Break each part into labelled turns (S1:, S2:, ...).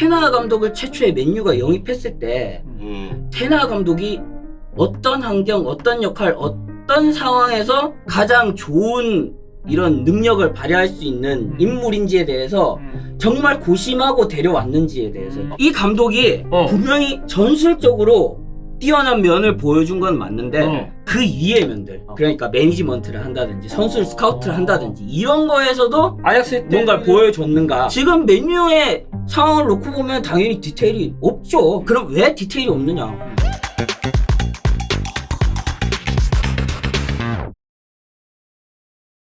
S1: 테나 감독을 최초에 맨유가 영입했을 때 테나 감독이 어떤 환경, 어떤 역할, 어떤 상황에서 가장 좋은 이런 능력을 발휘할 수 있는 인물인지에 대해서 정말 고심하고 데려왔는지에 대해서 이 감독이 분명히 전술적으로 뛰어난 면을 보여준 건 맞는데 그 위의 면들, 그러니까 매니지먼트를 한다든지 선수를 스카우트를 한다든지 이런 거에서도
S2: 아약스 때
S1: 뭔가를 보여줬는가. 지금 맨유의 상황을 놓고 보면 당연히 디테일이 없죠. 그럼 왜 디테일이 없느냐.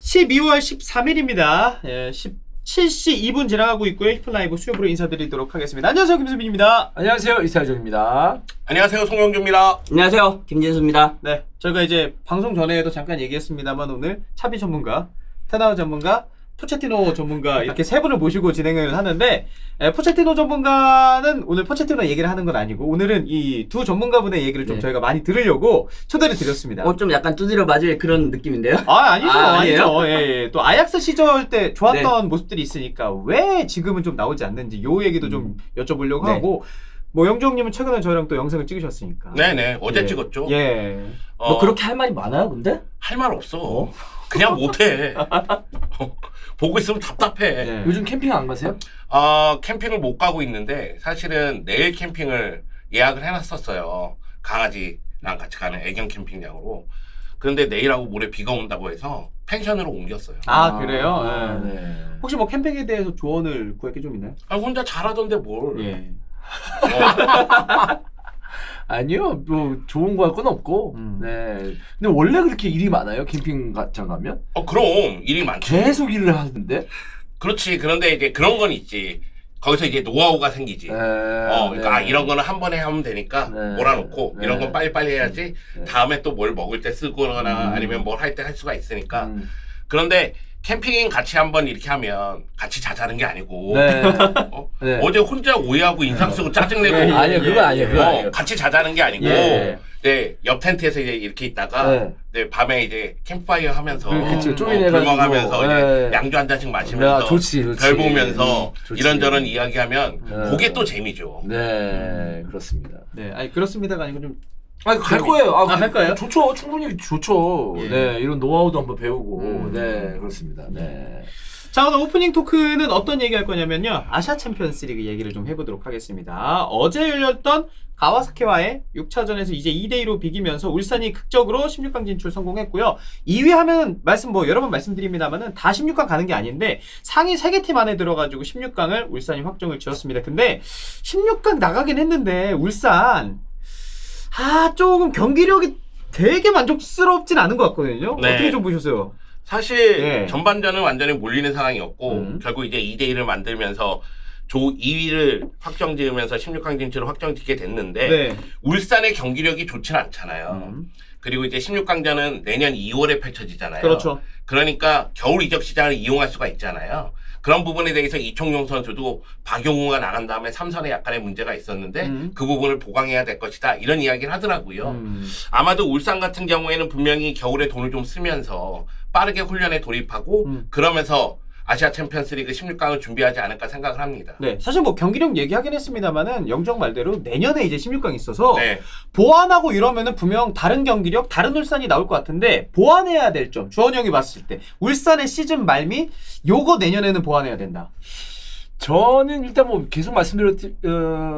S3: 12월 13일입니다. 17시 2분 지나가고 있고요. 히플라이브 수요부로 인사드리도록 하겠습니다. 안녕하세요, 김수빈입니다.
S2: 안녕하세요, 이사정입니다.
S4: 안녕하세요, 송영규입니다.
S1: 안녕하세요, 김진수입니다.
S3: 네, 저희가 이제 방송 전에도 잠깐 얘기했습니다만 오늘 차비 전문가, 테나 전문가, 포체티노 전문가 이렇게 세 분을 모시고 진행을 하는데 포체티노 전문가는 오늘 포체티노 얘기를 하는 건 아니고 오늘은 이 두 전문가분의 얘기를 좀 저희가 많이 들으려고 초대를 드렸습니다.
S1: 좀 약간 두드려 맞을 그런 느낌인데요?
S3: 아니죠.
S1: 아니에요?
S3: 아니죠. 예. 또 아약스 시절 때 좋았던 모습들이 있으니까 왜 지금은 좀 나오지 않는지 요 얘기도 좀 여쭤보려고 하고 뭐 영종님은 최근에 저랑 또 영상을 찍으셨으니까.
S4: 네네, 어제 찍었죠.
S3: 예.
S1: 뭐 그렇게 할 말이 많아요, 근데?
S4: 할 말 없어. 그냥 못해. 보고 있으면 답답해.
S3: 예.
S2: 요즘 캠핑 안 가세요?
S4: 캠핑을 못 가고 있는데 사실은 내일 캠핑을 예약을 해놨었어요. 강아지랑 같이 가는 애견 캠핑장으로. 그런데 내일하고 모레 비가 온다고 해서 펜션으로 옮겼어요.
S3: 그래요? 예.
S2: 네.
S3: 혹시 뭐 캠핑에 대해서 조언을 구할 게 좀 있나요?
S4: 혼자 잘하던데 뭘.
S3: 예.
S2: 아니요, 뭐 좋은 거 할 건 없고. 네. 근데 원래 그렇게 일이 많아요, 캠핑장 가면?
S4: 그럼 일이 많죠.
S2: 계속 일을 하는데?
S4: 그렇지. 그런데 이제 그런 건 있지. 거기서 이제 노하우가 생기지. 그러니까 이런 거는 한 번에 하면 되니까 몰아놓고 이런 건 빨리빨리 해야지. 다음에 또 뭘 먹을 때 쓰거나 아니면 뭘 할 때 할 수가 있으니까. 그런데 캠핑 같이 한번 이렇게 하면 같이 자자는 게 아니고 어제 혼자 오해하고 인상 쓰고 짜증내고
S2: 아니요, 그건 아니에요. 그건 아니에요.
S4: 같이 자자는 게 아니고 옆 텐트에서 이제 이렇게 있다가 밤에 이제 캠프파이어 하면서 불멍하면서 이제 양주 한 잔씩 마시면서
S2: 좋지.
S4: 별 보면서
S2: 좋지.
S4: 이런저런 이야기하면 그게 또 재미죠.
S2: 네, 그렇습니다.
S3: 네. 아니 그렇습니다가 아니고 좀
S2: 갈 거예요.
S3: 갈 거예요?
S2: 좋죠. 충분히 좋죠. 네, 이런 노하우도 한번 배우고. 네, 그렇습니다. 네.
S3: 자, 오늘 오프닝 토크는 어떤 얘기 할 거냐면요. 아시아 챔피언스 리그 얘기를 좀 해보도록 하겠습니다. 어제 열렸던 가와사키와의 6차전에서 이제 2대2로 비기면서 울산이 극적으로 16강 진출 성공했고요. 2위 하면 여러 번 말씀드립니다만은 다 16강 가는 게 아닌데 상위 3개 팀 안에 들어가지고 16강을 울산이 확정을 지었습니다. 근데 16강 나가긴 했는데 울산 조금 경기력이 되게 만족스럽진 않은 것 같거든요.
S4: 네.
S3: 어떻게 좀 보셨어요?
S4: 사실 전반전은 완전히 몰리는 상황이었고 결국 이제 2대1을 만들면서 조 2위를 확정 지으면서 16강 진출을 확정 짓게 됐는데 울산의 경기력이 좋진 않잖아요. 그리고 이제 16강전은 내년 2월에 펼쳐지잖아요.
S3: 그렇죠.
S4: 그러니까 겨울 이적 시장을 이용할 수가 있잖아요. 그런 부분에 대해서 이청용 선수도 박용우가 나간 다음에 삼선에 약간의 문제가 있었는데 그 부분을 보강해야 될 것이다. 이런 이야기를 하더라고요. 아마도 울산 같은 경우에는 분명히 겨울에 돈을 좀 쓰면서 빠르게 훈련에 돌입하고 그러면서 아시아 챔피언스 리그 16강을 준비하지 않을까 생각을 합니다.
S3: 네, 사실 뭐 경기력 얘기하긴 했습니다만은 영정 말대로 내년에 이제 16강이 있어서 보완하고 이러면은 분명 다른 경기력, 다른 울산이 나올 것 같은데 보완해야 될 점, 주원이 형이 봤을 때 울산의 시즌 말미 요거 내년에는 보완해야 된다.
S2: 저는 일단 뭐 계속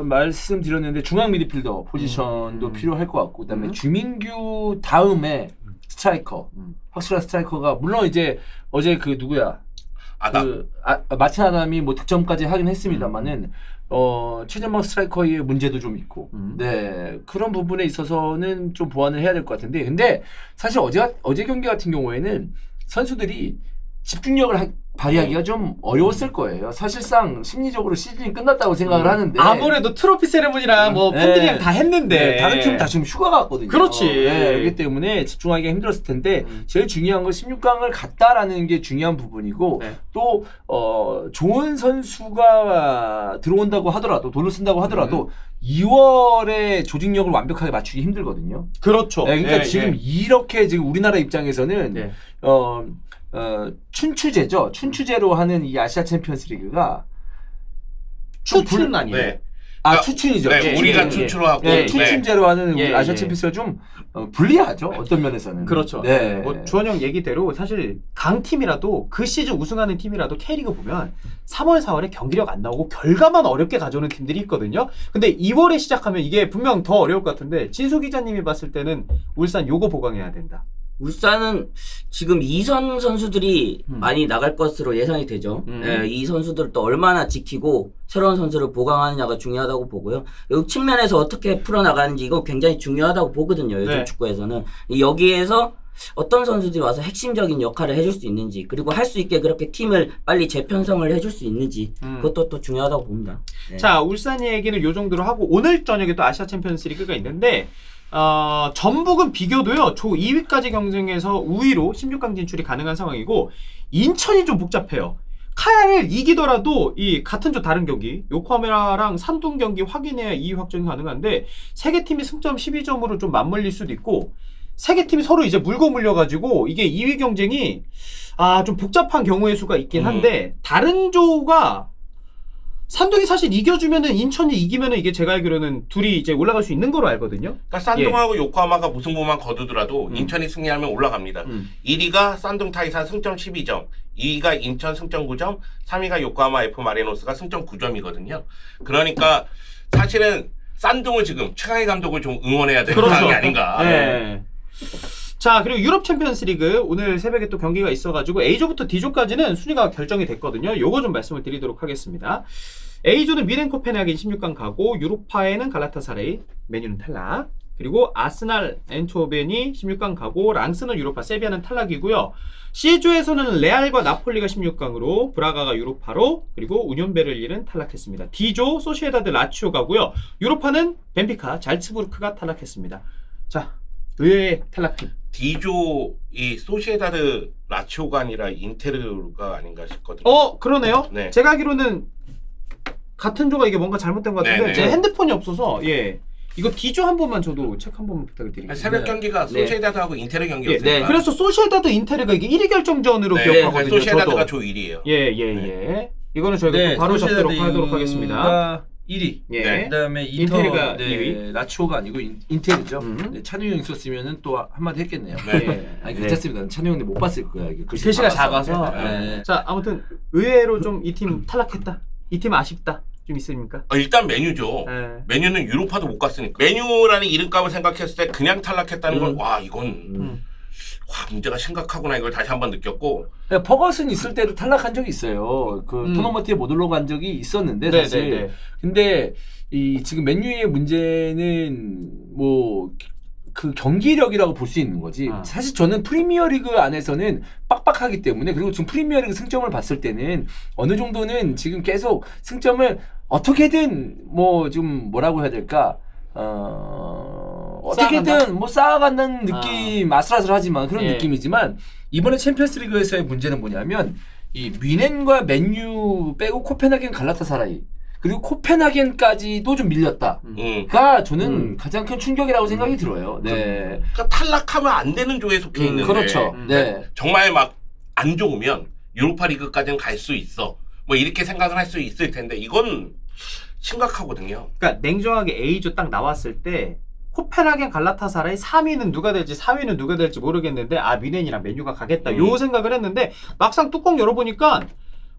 S2: 말씀드렸는데 중앙 미드필더 포지션도 필요할 것 같고 그다음에 주민규 다음에 스트라이커 확실한 스트라이커가 물론 이제 어제 그 누구야 마틴 아담이 뭐 득점까지 하긴 했습니다만은 최전방 스트라이커의 문제도 좀 있고 네 그런 부분에 있어서는 좀 보완을 해야 될 것 같은데 근데 사실 어제 경기 같은 경우에는 선수들이 집중력을 발휘하기가 좀 어려웠을 거예요. 사실상 심리적으로 시즌이 끝났다고 생각을 하는데
S3: 아무래도 트로피 세레모니랑 뭐 팬들이랑 다 했는데
S2: 다른 팀은 다 지금 휴가가 왔거든요.
S3: 그렇지.
S2: 그렇기 때문에 집중하기가 힘들었을 텐데 제일 중요한 건 16강을 갔다라는 게 중요한 부분이고 또 좋은 선수가 들어온다고 하더라도 돈을 쓴다고 하더라도 2월에 조직력을 완벽하게 맞추기 힘들거든요.
S3: 그렇죠.
S2: 그러니까 지금 이렇게 지금 우리나라 입장에서는 춘추제죠. 춘추제로 하는 이 아시아 챔피언스 리그가
S3: 추춘 아니에요.
S4: 네.
S2: 아 추춘이죠.
S4: 네,
S2: 예,
S4: 우리가
S2: 예, 예.
S4: 추출을 하고
S3: 예,
S2: 추춘제로 하는 우리
S3: 예,
S2: 아시아
S3: 예.
S2: 챔피언스가 좀 불리하죠. 어떤 면에서는.
S3: 그렇죠.
S2: 네.
S3: 뭐 주원영 얘기대로 사실 강팀이라도 그 시즌 우승하는 팀이라도 K리그 보면 3월, 4월에 경기력 안 나오고 결과만 어렵게 가져오는 팀들이 있거든요. 근데 2월에 시작하면 이게 분명 더 어려울 것 같은데 진수 기자님이 봤을 때는 울산 요거 보강해야 된다.
S1: 울산은 지금 이선 선수들이 많이 나갈 것으로 예상이 되죠. 예, 이 선수들을 또 얼마나 지키고 새로운 선수를 보강하느냐가 중요하다고 보고요. 이 측면에서 어떻게 풀어나가는지 이거 굉장히 중요하다고 보거든요. 요즘
S3: 네.
S1: 축구에서는. 여기에서 어떤 선수들이 와서 핵심적인 역할을 해줄 수 있는지 그리고 할 수 있게 그렇게 팀을 빨리 재편성을 해줄 수 있는지 그것도 또 중요하다고 봅니다. 네.
S3: 자, 울산 얘기는 요 정도로 하고 오늘 저녁에 또 아시아 챔피언스 리그가 있는데 전북은 비교도요. 조 2위까지 경쟁해서 우위로 16강 진출이 가능한 상황이고 인천이 좀 복잡해요. 카야를 이기더라도 이 같은 조 다른 경기 요코하마랑 산둥 경기 확인해야 2위 확정이 가능한데 세 개 팀이 승점 12점으로 좀 맞물릴 수도 있고 세 개 팀이 서로 이제 물고 물려가지고 이게 2위 경쟁이 좀 복잡한 경우의 수가 있긴 한데 다른 조가 산둥이 사실 이겨주면은 인천이 이기면은 이게 제가 알기로는 둘이 이제 올라갈 수 있는 거로 알거든요.
S4: 그러니까 산둥하고 요코하마가 무승부만 거두더라도 인천이 승리하면 올라갑니다. 1위가 산둥 타이산 승점 12점, 2위가 인천 승점 9점, 3위가 요코하마 F 마리노스가 승점 9점이거든요. 그러니까 사실은 산둥을 지금 최강희 감독을 좀 응원해야 되는 상황이 아닌가.
S3: 네. 자, 그리고 유럽 챔피언스 리그 오늘 새벽에 또 경기가 있어가지고 A조부터 D조까지는 순위가 결정이 됐거든요. 요거 좀 말씀을 드리도록 하겠습니다. A조는 미넨 코펜하겐 16강 가고 유로파에는 갈라타사라이, 맨유는 탈락. 그리고 아스날, 엔트호벤이 16강 가고 랑스는 유로파, 세비야는 탈락이고요. C조에서는 레알과 나폴리가 16강으로 브라가가 유로파로 그리고 우니온 베를린은 탈락했습니다. D조 소시에다드 라치오 가고요. 유로파는 벤피카, 잘츠부르크가 탈락했습니다. 자, 의외의 탈락팀.
S4: D조 이 소시에다드 라치오가 아니라 인테르가 아닌가 싶거든요.
S3: 그러네요.
S4: 네.
S3: 제가 알기로는 같은 조가 이게 뭔가 잘못된 것 같은데
S4: 네네.
S3: 제 핸드폰이 없어서 이거 D조 한 번만 저도 체크 한 번만 부탁드리겠습니다.
S4: 새벽 경기가
S1: 네.
S4: 소시에다드하고 인테르
S3: 예,
S4: 경기였으니까.
S1: 네.
S3: 그래서 소시에다드 인테르가 이게 1위 결정전으로
S4: 네,
S3: 기억하거든요.
S4: 소시에다드가
S3: 저도.
S4: 조 1위예요.
S3: 예. 이거는 저희가 또 바로 잡도록 하도록 하겠습니다.
S2: 1위.
S3: 예.
S4: 네.
S2: 그다음에
S3: 인테르가
S2: 네,
S3: 2위.
S2: 라치오가 아니고 인테르죠. 네, 찬우 형 있었으면은 또 한마디 했겠네요.
S3: 예.
S2: 아니 괜찮습니다. 찬우 형님 못 봤을 거야. 이게
S3: 글씨가 작아서.
S2: 네.
S3: 자, 아무튼 의외로 좀 이 팀 탈락했다. 이 팀 아쉽다. 좀 있습니까?
S4: 일단 메뉴죠.
S3: 네.
S4: 메뉴는 유로파도 못 갔으니까. 메뉴라는 이름값을 생각했을 때 그냥 탈락했다는 건 와 이건 문제가 심각하구나 이걸 다시 한번 느꼈고.
S2: 버거슨 있을 때도 탈락한 적이 있어요. 그 토너먼트에 못 올라간 적이 있었는데 사실.
S3: 네.
S2: 근데 이 지금 맨유의 문제는 뭐 그 경기력이라고 볼 수 있는 거지. 사실 저는 프리미어리그 안에서는 빡빡하기 때문에 그리고 지금 프리미어리그 승점을 봤을 때는 어느 정도는 지금 계속 승점을 어떻게든 뭐 좀 뭐라고 해야 될까? 어떻게든 뭐 쌓아가는 느낌 아슬아슬하지만 그런 느낌이지만 이번에 챔피언스리그에서의 문제는 뭐냐면 이 뮌헨과 맨유 빼고 코펜하겐 갈라타사라이 그리고 코펜하겐까지도 좀 밀렸다가 저는 가장 큰 충격이라고 생각이 들어요. 네.
S4: 그러니까 탈락하면 안 되는 조에 속해 있는데.
S2: 그렇죠. 네.
S4: 정말 막 안 좋으면 유로파 리그까지는 갈 수 있어. 뭐 이렇게 생각을 할 수 있을 텐데 이건 심각하거든요.
S3: 그러니까 냉정하게 A조 딱 나왔을 때 코펜하겐 갈라타사라이 3위는 누가 될지 4위는 누가 될지 모르겠는데 뮌헨이랑 맨유가 가겠다 요 생각을 했는데 막상 뚜껑 열어보니까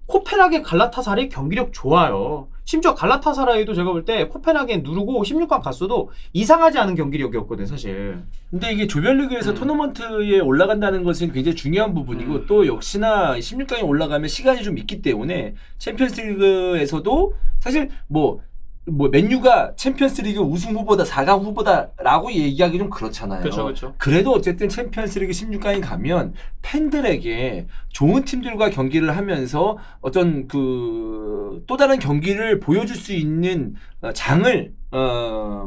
S3: 코펜하겐 갈라타사라이 경기력 좋아요. 심지어 갈라타사라이도 제가 볼 때 코펜하겐 누르고 16강 갔어도 이상하지 않은 경기력이었거든 사실.
S2: 근데 이게 조별리그에서 토너먼트에 올라간다는 것은 굉장히 중요한 부분이고 또 역시나 16강에 올라가면 시간이 좀 있기 때문에 챔피언스리그에서도 사실 뭐 맨유가 챔피언스리그 우승 후보다 4강 후보다라고 얘기하기 좀 그렇잖아요.
S3: 그렇죠.
S2: 그래도 어쨌든 챔피언스리그 16강에 가면 팬들에게 좋은 팀들과 경기를 하면서 어떤 그 또 다른 경기를 보여줄 수 있는 장을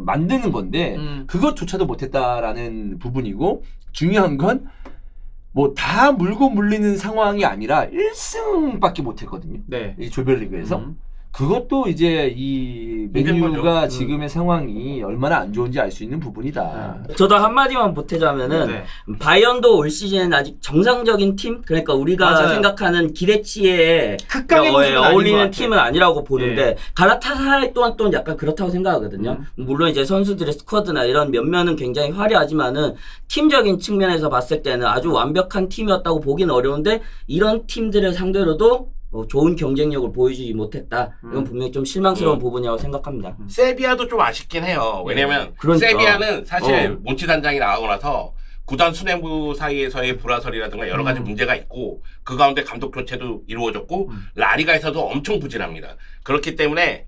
S2: 만드는 건데 그것조차도 못했다라는 부분이고 중요한 건 뭐 다 물고 물리는 상황이 아니라 1승밖에 못했거든요.
S3: 네.
S2: 이 조별리그에서. 그것도 이제 이
S4: 힘든
S2: 맨유가
S4: 거죠.
S2: 지금의 상황이 얼마나 안 좋은지 알 수 있는 부분이다.
S1: 저도 한마디만 보태자면은
S3: 네.
S1: 바이언도 올 시즌은 아직 정상적인 팀, 그러니까 우리가
S3: 맞아요.
S1: 생각하는 기대치에
S3: 극강의 모습은 아닌 것
S1: 어울리는
S3: 같아요.
S1: 팀은 아니라고 보는데
S3: 예.
S1: 갈라타사라이 또한 또 약간 그렇다고 생각하거든요. 물론 이제 선수들의 스쿼드나 이런 면면은 굉장히 화려하지만은 팀적인 측면에서 봤을 때는 아주 완벽한 팀이었다고 보기는 어려운데 이런 팀들을 상대로도 좋은 경쟁력을 보여주지 못했다. 이건 분명히 좀 실망스러운 부분이라고 생각합니다.
S4: 세비야도 좀 아쉽긴 해요. 왜냐면
S1: 그러니까.
S4: 세비야는 사실 몬치 단장이 나가고 나서 구단 수뇌부 사이에서의 불화설이라든가 여러 가지 문제가 있고 그 가운데 감독 교체도 이루어졌고 라리가에서도 엄청 부진합니다. 그렇기 때문에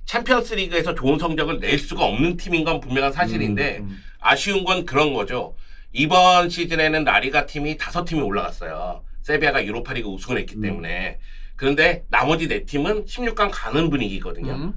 S4: 챔피언스 리그에서 좋은 성적을 낼 수가 없는 팀인 건 분명한 사실인데 아쉬운 건 그런 거죠. 이번 시즌에는 라리가 팀이 5팀이 올라갔어요. 세비야가 유로파리그 우승을 했기 때문에. 그런데 나머지 4팀은 16강 가는 분위기거든요.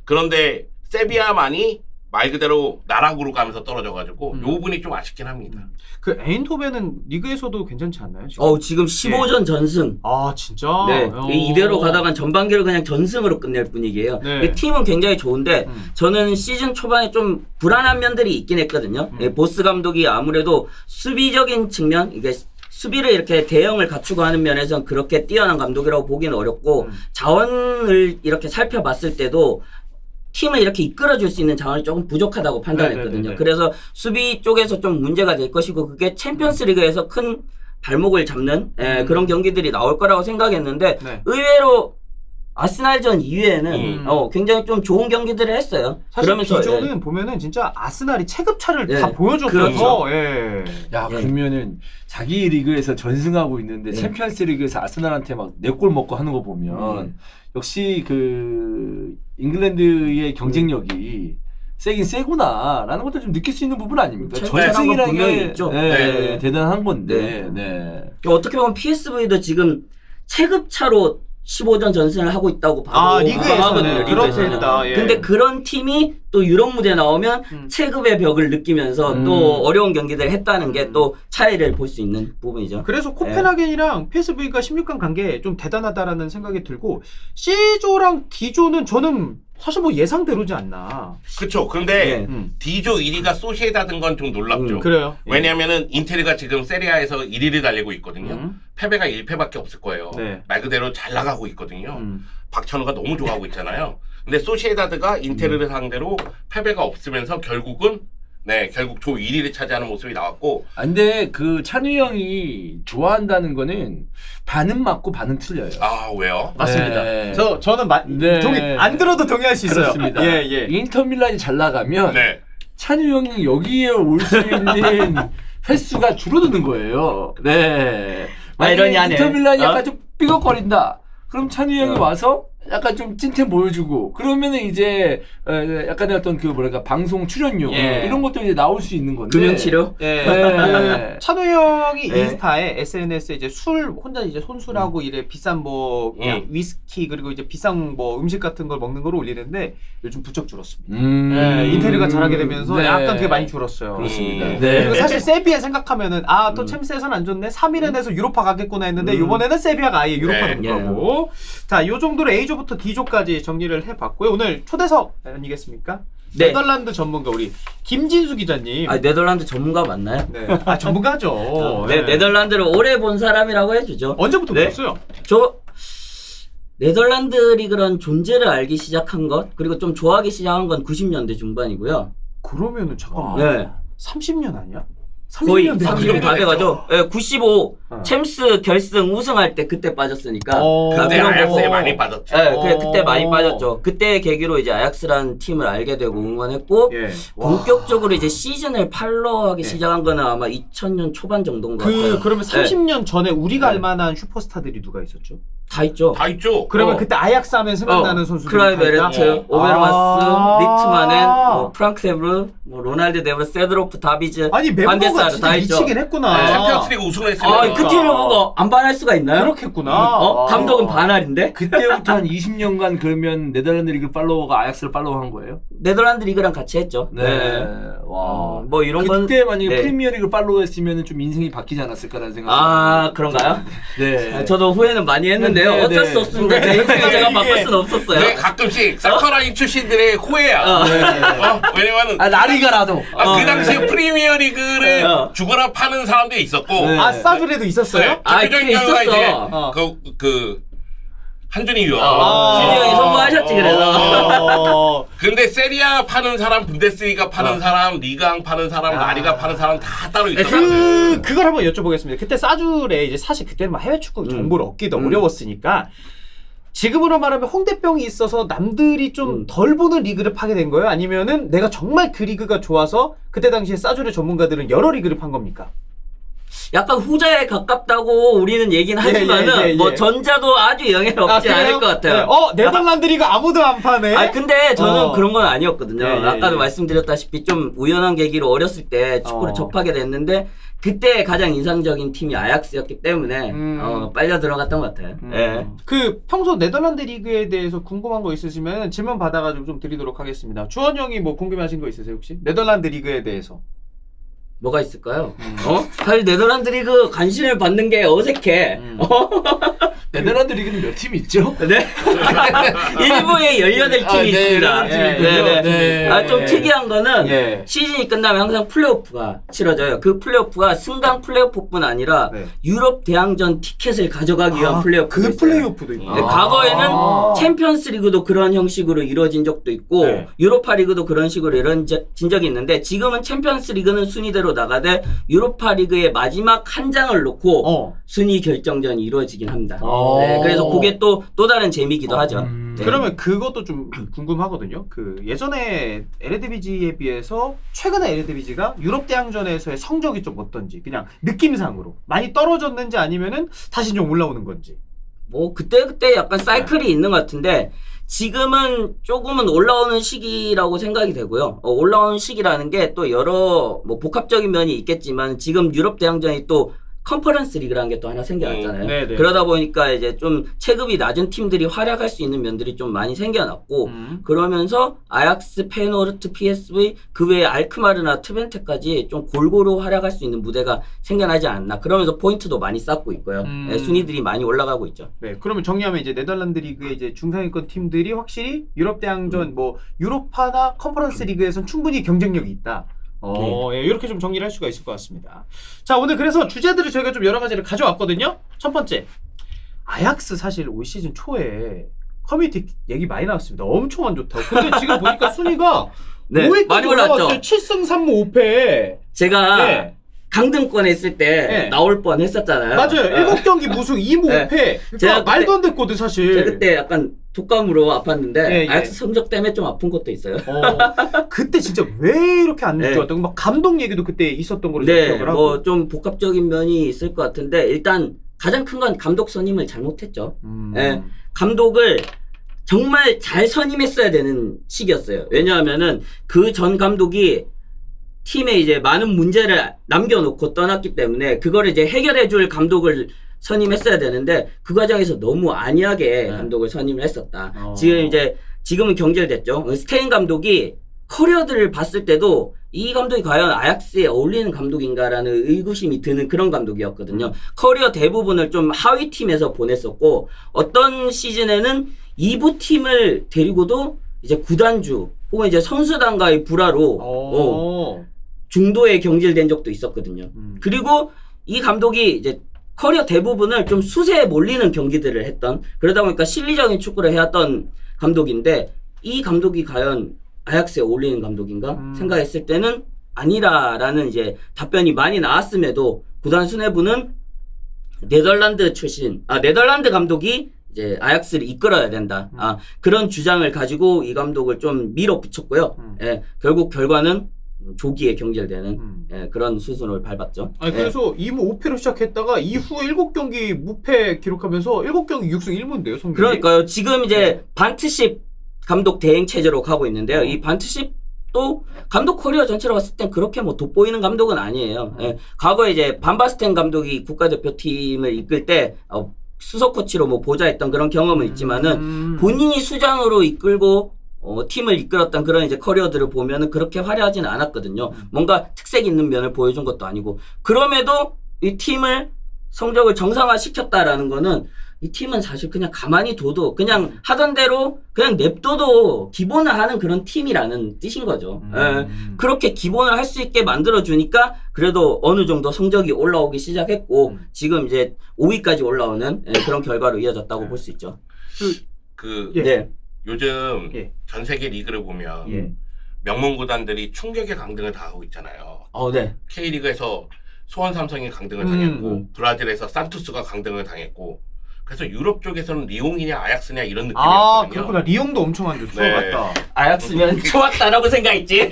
S4: 그런데 세비야만이 말 그대로 나락으로 가면서 떨어져가지고 요 부분이 좀 아쉽긴 합니다.
S3: 그 에인토벤은 리그에서도 괜찮지 않나요? 지금?
S1: 지금 15전 전승.
S3: 아 진짜?
S1: 네, 이대로 가다간 전반기를 그냥 전승으로 끝낼 분위기예요.
S3: 네.
S1: 팀은 굉장히 좋은데 저는 시즌 초반에 좀 불안한 면들이 있긴 했거든요. 보스 감독이 아무래도 수비적인 측면, 이게 수비를 이렇게 대형을 갖추고 하는 면에서는 그렇게 뛰어난 감독이라고 보기는 어렵고 자원을 이렇게 살펴봤을 때도 팀을 이렇게 이끌어줄 수 있는 자원이 조금 부족하다고 판단했거든요.
S3: 네네네네.
S1: 그래서 수비 쪽에서 좀 문제가 될 것이고 그게 챔피언스 리그에서 큰 발목을 잡는 그런 경기들이 나올 거라고 생각했는데
S3: 네.
S1: 의외로 아스날전 이후에는 굉장히 좀 좋은 경기들을 했어요.
S3: 사실
S1: 그러면서
S3: 기존은 보면은 진짜 아스날이 체급차를
S1: 네.
S3: 다 보여줬어서
S1: 그렇죠.
S3: 예.
S2: 야
S1: 예.
S2: 그러면은 자기 리그에서 전승하고 있는데
S1: 예.
S2: 챔피언스 리그에서 아스날한테 막 4골 먹고 하는 거 보면 역시 그 잉글랜드의 경쟁력이 세긴 세구나라는 것도 좀 느낄 수 있는 부분 아닙니까?
S1: 챔피언한 건
S2: 전승이라는
S1: 분명히
S2: 게
S1: 있죠.
S2: 네, 대단한 건데. 네.
S1: 어떻게 보면 PSV도 지금 체급차로 15전 전승을 하고 있다고 봐도
S3: 리그에서는 그렇습니다. 예.
S1: 근데 그런 팀이 또 유럽 무대에 나오면 체급의 벽을 느끼면서 또 어려운 경기들을 했다는 게 또 차이를 볼 수 있는 부분이죠.
S3: 그래서 코펜하겐이랑 PSV가 16강 간 게 좀 대단하다라는 생각이 들고 C조랑 D조는 저는 사실 뭐 예상대로지 않나.
S4: 그렇죠. 근데
S1: 예.
S4: D조 1위가 소시에다든 건 좀 놀랍죠.
S3: 그래요.
S4: 왜냐면은 인테르가 지금 세리아에서 1위를 달리고 있거든요. 패배가 1패밖에 없을 거예요.
S3: 네.
S4: 말 그대로 잘 나가고 있거든요. 박찬호가 너무 좋아하고 있잖아요. 근데 소시에다드가 인테르를 상대로 패배가 없으면서 결국 조 1위를 차지하는 모습이 나왔고.
S2: 근데 그 찬우 형이 좋아한다는 거는 반은 맞고 반은 틀려요.
S4: 아 왜요?
S3: 맞습니다.
S2: 네.
S3: 저는
S2: 네.
S3: 안 들어도 동의할 수 있어요.
S2: 그렇습니다.
S3: 예.
S2: 인터밀란이 잘 나가면
S4: 네.
S2: 찬우 형이 여기에 올 수 있는 횟수가 줄어드는 거예요. 네.
S1: 이러니 하네.
S2: 인터밀란이 약간 좀 삐걱거린다. 그럼 찬우 형이 와서 약간 좀 찐템 보여주고 그러면은 이제 약간의 어떤 그 뭐랄까 방송 출연료 이런 것도 이제 나올 수 있는 건데.
S1: 금융치료?
S2: 네.
S3: 찬우 형이
S1: 네.
S3: 인스타에 SNS에 이제 술 혼자 이제 손술하고 이래 비싼 뭐 그냥 위스키 그리고 이제 비싼 뭐 음식 같은 걸 먹는 걸 올리는데 요즘 부쩍 줄었습니다. 네, 인테리가 잘하게 되면서 약간 그게 많이 줄었어요.
S2: 그렇습니다.
S3: 네.
S2: 네.
S3: 그리고 사실 세비야 생각하면은 또 챔스에서는 안 좋네. 3위는에서 유로파 가겠구나 했는데 이번에는 세비야가 아예 유로파로
S4: 네.
S3: 못 가고. 자, 요 정도로 A조부터 D조까지 정리를 해봤고요. 오늘 초대석 아니겠습니까?
S1: 네.
S3: 네덜란드 전문가 우리 김진수 기자님.
S1: 네덜란드 전문가 맞나요?
S3: 네. 전문가죠.
S1: 네덜란드를 오래 본 사람이라고 해주죠.
S3: 언제부터
S1: 네.
S3: 보셨어요?
S1: 저 네덜란드 리그란 존재를 알기 시작한 것 그리고 좀 좋아하기 시작한 건 90년대 중반이고요.
S3: 그러면은 잠깐만.
S1: 네.
S3: 30년 아니야?
S1: 거의
S3: 30년
S1: 30년 다 돼가죠. 네, 95 챔스 결승 우승할 때 그때 빠졌으니까.
S4: 그때
S1: 그런
S4: 아약스에
S1: 거고.
S4: 많이 빠졌죠.
S1: 네, 그때 많이 빠졌죠. 그때 계기로 이제 아약스라는 팀을 알게 되고 응원했고
S3: 예.
S1: 본격적으로 이제 시즌을 팔로우하기 시작한 거는 아마 2000년 초반 정도인 것 같아요.
S3: 그러면
S1: 네.
S3: 30년 전에 우리가 알만한 슈퍼스타들이 누가 있었죠?
S1: 다 있죠.
S4: 다 있죠.
S3: 그러면 그때 아약스 하면 생각나는 선수들이
S1: 클라이베르트,
S3: 다 있다?
S1: 오베르마스, 리트마넨, 프랑크 세브르, 로날드 데브르, 세드로프, 다비즈,
S3: 아니 멤버가
S1: 반데사르
S3: 진짜
S1: 다 있죠.
S3: 미치긴 했구나.
S4: 챔피언스 리그 우승을 했으니까.
S1: 그 팀을 보고 안 반할 수가 있나요?
S3: 그렇겠구나.
S1: 감독은 반할인데?
S2: 그때부터 한 20년간 그러면 네덜란드 리그 팔로워가 아약스를 팔로우한 거예요?
S1: 네덜란드 리그랑 같이 했죠.
S2: 와.
S1: 뭐 이런 건
S2: 그때 만약에
S1: 네.
S2: 프리미어리그 팔로우했으면 좀 인생이 바뀌지 않았을까라는 생각이
S1: 그런가요?
S2: 네.
S1: 저도 후회는 많이 했는데 없었는데요.
S2: 네,
S1: 어쩔
S2: 네.
S1: 수 없습니다. 제 인생을 제가 바꿀 수는 없었어요.
S4: 네, 가끔씩 사커라인 출신들의 호해야. 왜냐면은
S2: 나리가라도.
S4: 그 당시에 프리미어 리그를 주거나 파는 사람도 있었고.
S2: 네.
S3: 아 싸주레도 있었어요?
S4: 대표적인
S1: 그게
S4: 경우가 이제
S1: 있었어.
S4: 그 한준희 위원.
S1: 준이 형이 선보하셨지 그래서.
S4: 근데 세리아 파는 사람, 분데스리가 파는 사람, 리강 파는 사람, 라리가 파는 사람 다 따로 있었어요.
S3: 그걸 한번 여쭤보겠습니다. 그때 싸주레 이제 사실 그때는 막 해외 축구 정보를 얻기도 어려웠으니까 지금으로 말하면 홍대병이 있어서 남들이 좀 덜 보는 리그를 파게 된 거예요? 아니면은 내가 정말 그 리그가 좋아서 그때 당시에 싸주레 전문가들은 여러 리그를 판 겁니까?
S1: 약간 후자에 가깝다고 우리는 얘기는 하지만은
S3: 예.
S1: 뭐 전자도 아주 영향이 없지
S3: 그래요?
S1: 않을 것 같아요.
S3: 네. 네덜란드 리그 아무도 안 파네.
S1: 근데 저는 그런 건 아니었거든요.
S3: 예, 예,
S1: 아까도
S3: 예.
S1: 말씀드렸다시피 좀 우연한 계기로 어렸을 때 축구를 접하게 됐는데 그때 가장 인상적인 팀이 아약스였기 때문에 빨려 들어갔던 것 같아요. 예.
S3: 그 평소 네덜란드 리그에 대해서 궁금한 거 있으시면 질문 받아가지고 좀 드리도록 하겠습니다. 주원 형이 뭐 궁금하신 거 있으세요 혹시? 네덜란드 리그에 대해서.
S1: 뭐가 있을까요? 사실 네덜란드 리그 관심을 받는 게 어색해.
S2: 네덜란드 리그는 몇 팀 있죠?
S1: 네. 일부에 18팀이 있습니다.
S2: 네.
S1: 좀 특이한 거는
S2: 예.
S1: 시즌이 끝나면 항상 플레이오프가 치러져요. 그 플레이오프가 승강 플레이오프뿐 아니라
S3: 네.
S1: 유럽 대항전 티켓을 가져가기 위한 플레이오프도
S3: 그
S1: 있어요.
S3: 플레이오프도 있고.
S1: 네, 과거에는 챔피언스 리그도 그런 형식으로 이루어진 적도 있고
S3: 네.
S1: 유로파 리그도 그런 식으로 이루어진 적이 있는데 지금은 챔피언스 리그는 순위대로 나가되 유로파 리그의 마지막 한 장을 놓고 순위 결정전이 이루어지긴 합니다. 네, 그래서 그게 또 다른 재미기도 하죠. 네.
S3: 그러면 그것도 좀 궁금하거든요. 그 예전에 에레디비지에 비해서 최근에 에레디비지가 유럽 대항전에서의 성적이 좀 어떤지 그냥 느낌상으로 많이 떨어졌는지 아니면은 다시 좀 올라오는 건지.
S1: 뭐 그때 약간 사이클이 있는 것 같은데 지금은 조금은 올라오는 시기라고 생각이 되고요. 올라오는 시기라는 게 또 여러 뭐 복합적인 면이 있겠지만 지금 유럽 대항전이 또 컨퍼런스 리그라는 게 또 하나 생겨났잖아요.
S3: 네네.
S1: 그러다 보니까 이제 좀 체급이 낮은 팀들이 활약할 수 있는 면들이 좀 많이 생겨났고 그러면서 아약스, 페노르트, PSV 그 외에 알크마르나 트벤테까지 좀 골고루 활약할 수 있는 무대가 생겨나지 않나. 그러면서 포인트도 많이 쌓고 있고요. 네, 순위들이 많이 올라가고 있죠.
S3: 네, 그러면 정리하면 이제 네덜란드 리그의 이제 중상위권 팀들이 확실히 유럽 대항전 뭐 유로파나 컨퍼런스 리그에선 충분히 경쟁력이 있다. 예, 이렇게 좀 정리를 할 수가 있을 것 같습니다. 자, 오늘 그래서 주제들을 저희가 좀 여러 가지를 가져왔거든요. 첫 번째, 아약스 사실 올 시즌 초에 커뮤니티 얘기 많이 나왔습니다. 엄청 안 좋다고. 근데 지금 보니까 순위가
S1: 네,
S3: 5위까지
S1: 많이
S3: 올라왔어요.
S1: 올랐죠.
S3: 7승 3무 5패.
S1: 제가
S3: 네.
S1: 강등권에 있을 때
S3: 네.
S1: 나올 뻔 했었잖아요.
S3: 맞아요. 7경기 무승 2무
S1: 네.
S3: 5패.
S1: 제가
S3: 그러니까 말도 안 됐거든 사실.
S1: 제가 그때 약간 독감으로 아팠는데
S3: 예.
S1: 아약스 성적 때문에 좀 아픈 것도 있어요.
S3: 그때 진짜 왜 이렇게 안
S1: 네.
S3: 좋았던 막 감독 얘기도 그때 있었던 걸로 제가
S1: 네,
S3: 기억을 하고.
S1: 뭐 좀 복합적인 면이 있을 것 같은데 일단 가장 큰 건 감독 선임을 잘못했죠. 네, 감독을 정말 잘 선임했어야 되는 시기였어요. 왜냐하면은 그 전 감독이 팀에 이제 많은 문제를 남겨놓고 떠났기 때문에 그거를 이제 해결해줄 감독을 선임했어야 되는데 그 과정에서 너무 안이하게 감독을 선임을 했었다. 지금은 경질됐죠. 스테인 감독이 커리어들을 봤을 때도 이 감독이 과연 아약스에 어울리는 감독인가라는 의구심이 드는 그런 감독이었거든요. 커리어 대부분을 좀 하위 팀에서 보냈었고 어떤 시즌에는 2부 팀을 데리고도 이제 구단주 혹은 이제 선수단과의 불화로 중도에 경질된 적도 있었거든요. 그리고 이 감독이 이제 커리어 대부분을 좀 수세에 몰리는 경기들을 했던 그러다 보니까 실리적인 축구를 해왔던 감독인데 이 감독이 과연 아약스에 어울리는 감독인가 생각했을 때는 아니라라는 이제 답변이 많이 나왔음에도 구단 수뇌부는 네덜란드 감독이 이제 아약스를 이끌어야 된다. 그런 주장을 가지고 이 감독을 좀 밀어붙였고요. 예, 결국 결과는 조기에 경질되는 그런 수순을 밟았죠.
S3: 아니 그래서 2무 5패로 시작했다가 이후 7경기 무패 기록하면서 7경기 6승 1무인데요, 성적이.
S1: 그러니까요. 지금 이제 반트십 감독 대행 체제로 가고 있는데요. 이 반트십도 감독 커리어 전체로 봤을 땐 그렇게 뭐 돋보이는 감독은 아니에요. 예, 과거에 이제 반바스텐 감독이 국가대표팀을 이끌 때 수석 코치로 뭐 보좌했던 그런 경험은 있지만은 본인이 수장으로 이끌고 팀을 이끌었던 그런 이제 커리어들을 보면은 그렇게 화려하지는 않았거든요. 뭔가 특색 있는 면을 보여준 것도 아니고 그럼에도 이 팀을 성적을 정상화시켰다라는 거는 이 팀은 사실 그냥 가만히 둬도 그냥 하던 대로 그냥 냅둬도 기본을 하는 그런 팀이라는 뜻인 거죠. 예, 그렇게 기본을 할 수 있게 만들어주니까 그래도 어느 정도 성적이 올라오기 시작했고 지금 이제 5위까지 올라오는 그런 결과로 이어졌다고 볼 수 있죠. 네.
S4: 요즘
S3: 예.
S4: 전 세계 리그를 보면
S3: 예.
S4: 명문 구단들이 충격의 강등을 당하고 있잖아요.
S1: 네.
S4: K리그에서 수원 삼성이 강등을 당했고 브라질에서 산투스가 강등을 당했고 그래서 유럽 쪽에서는 리옹이냐 아약스냐 이런
S3: 아
S4: 느낌이었거든요.
S3: 그렇구나. 리옹도 엄청 안 좋죠.
S4: 네.
S3: 맞다.
S1: 아약스면 좋았다라고 생각했지.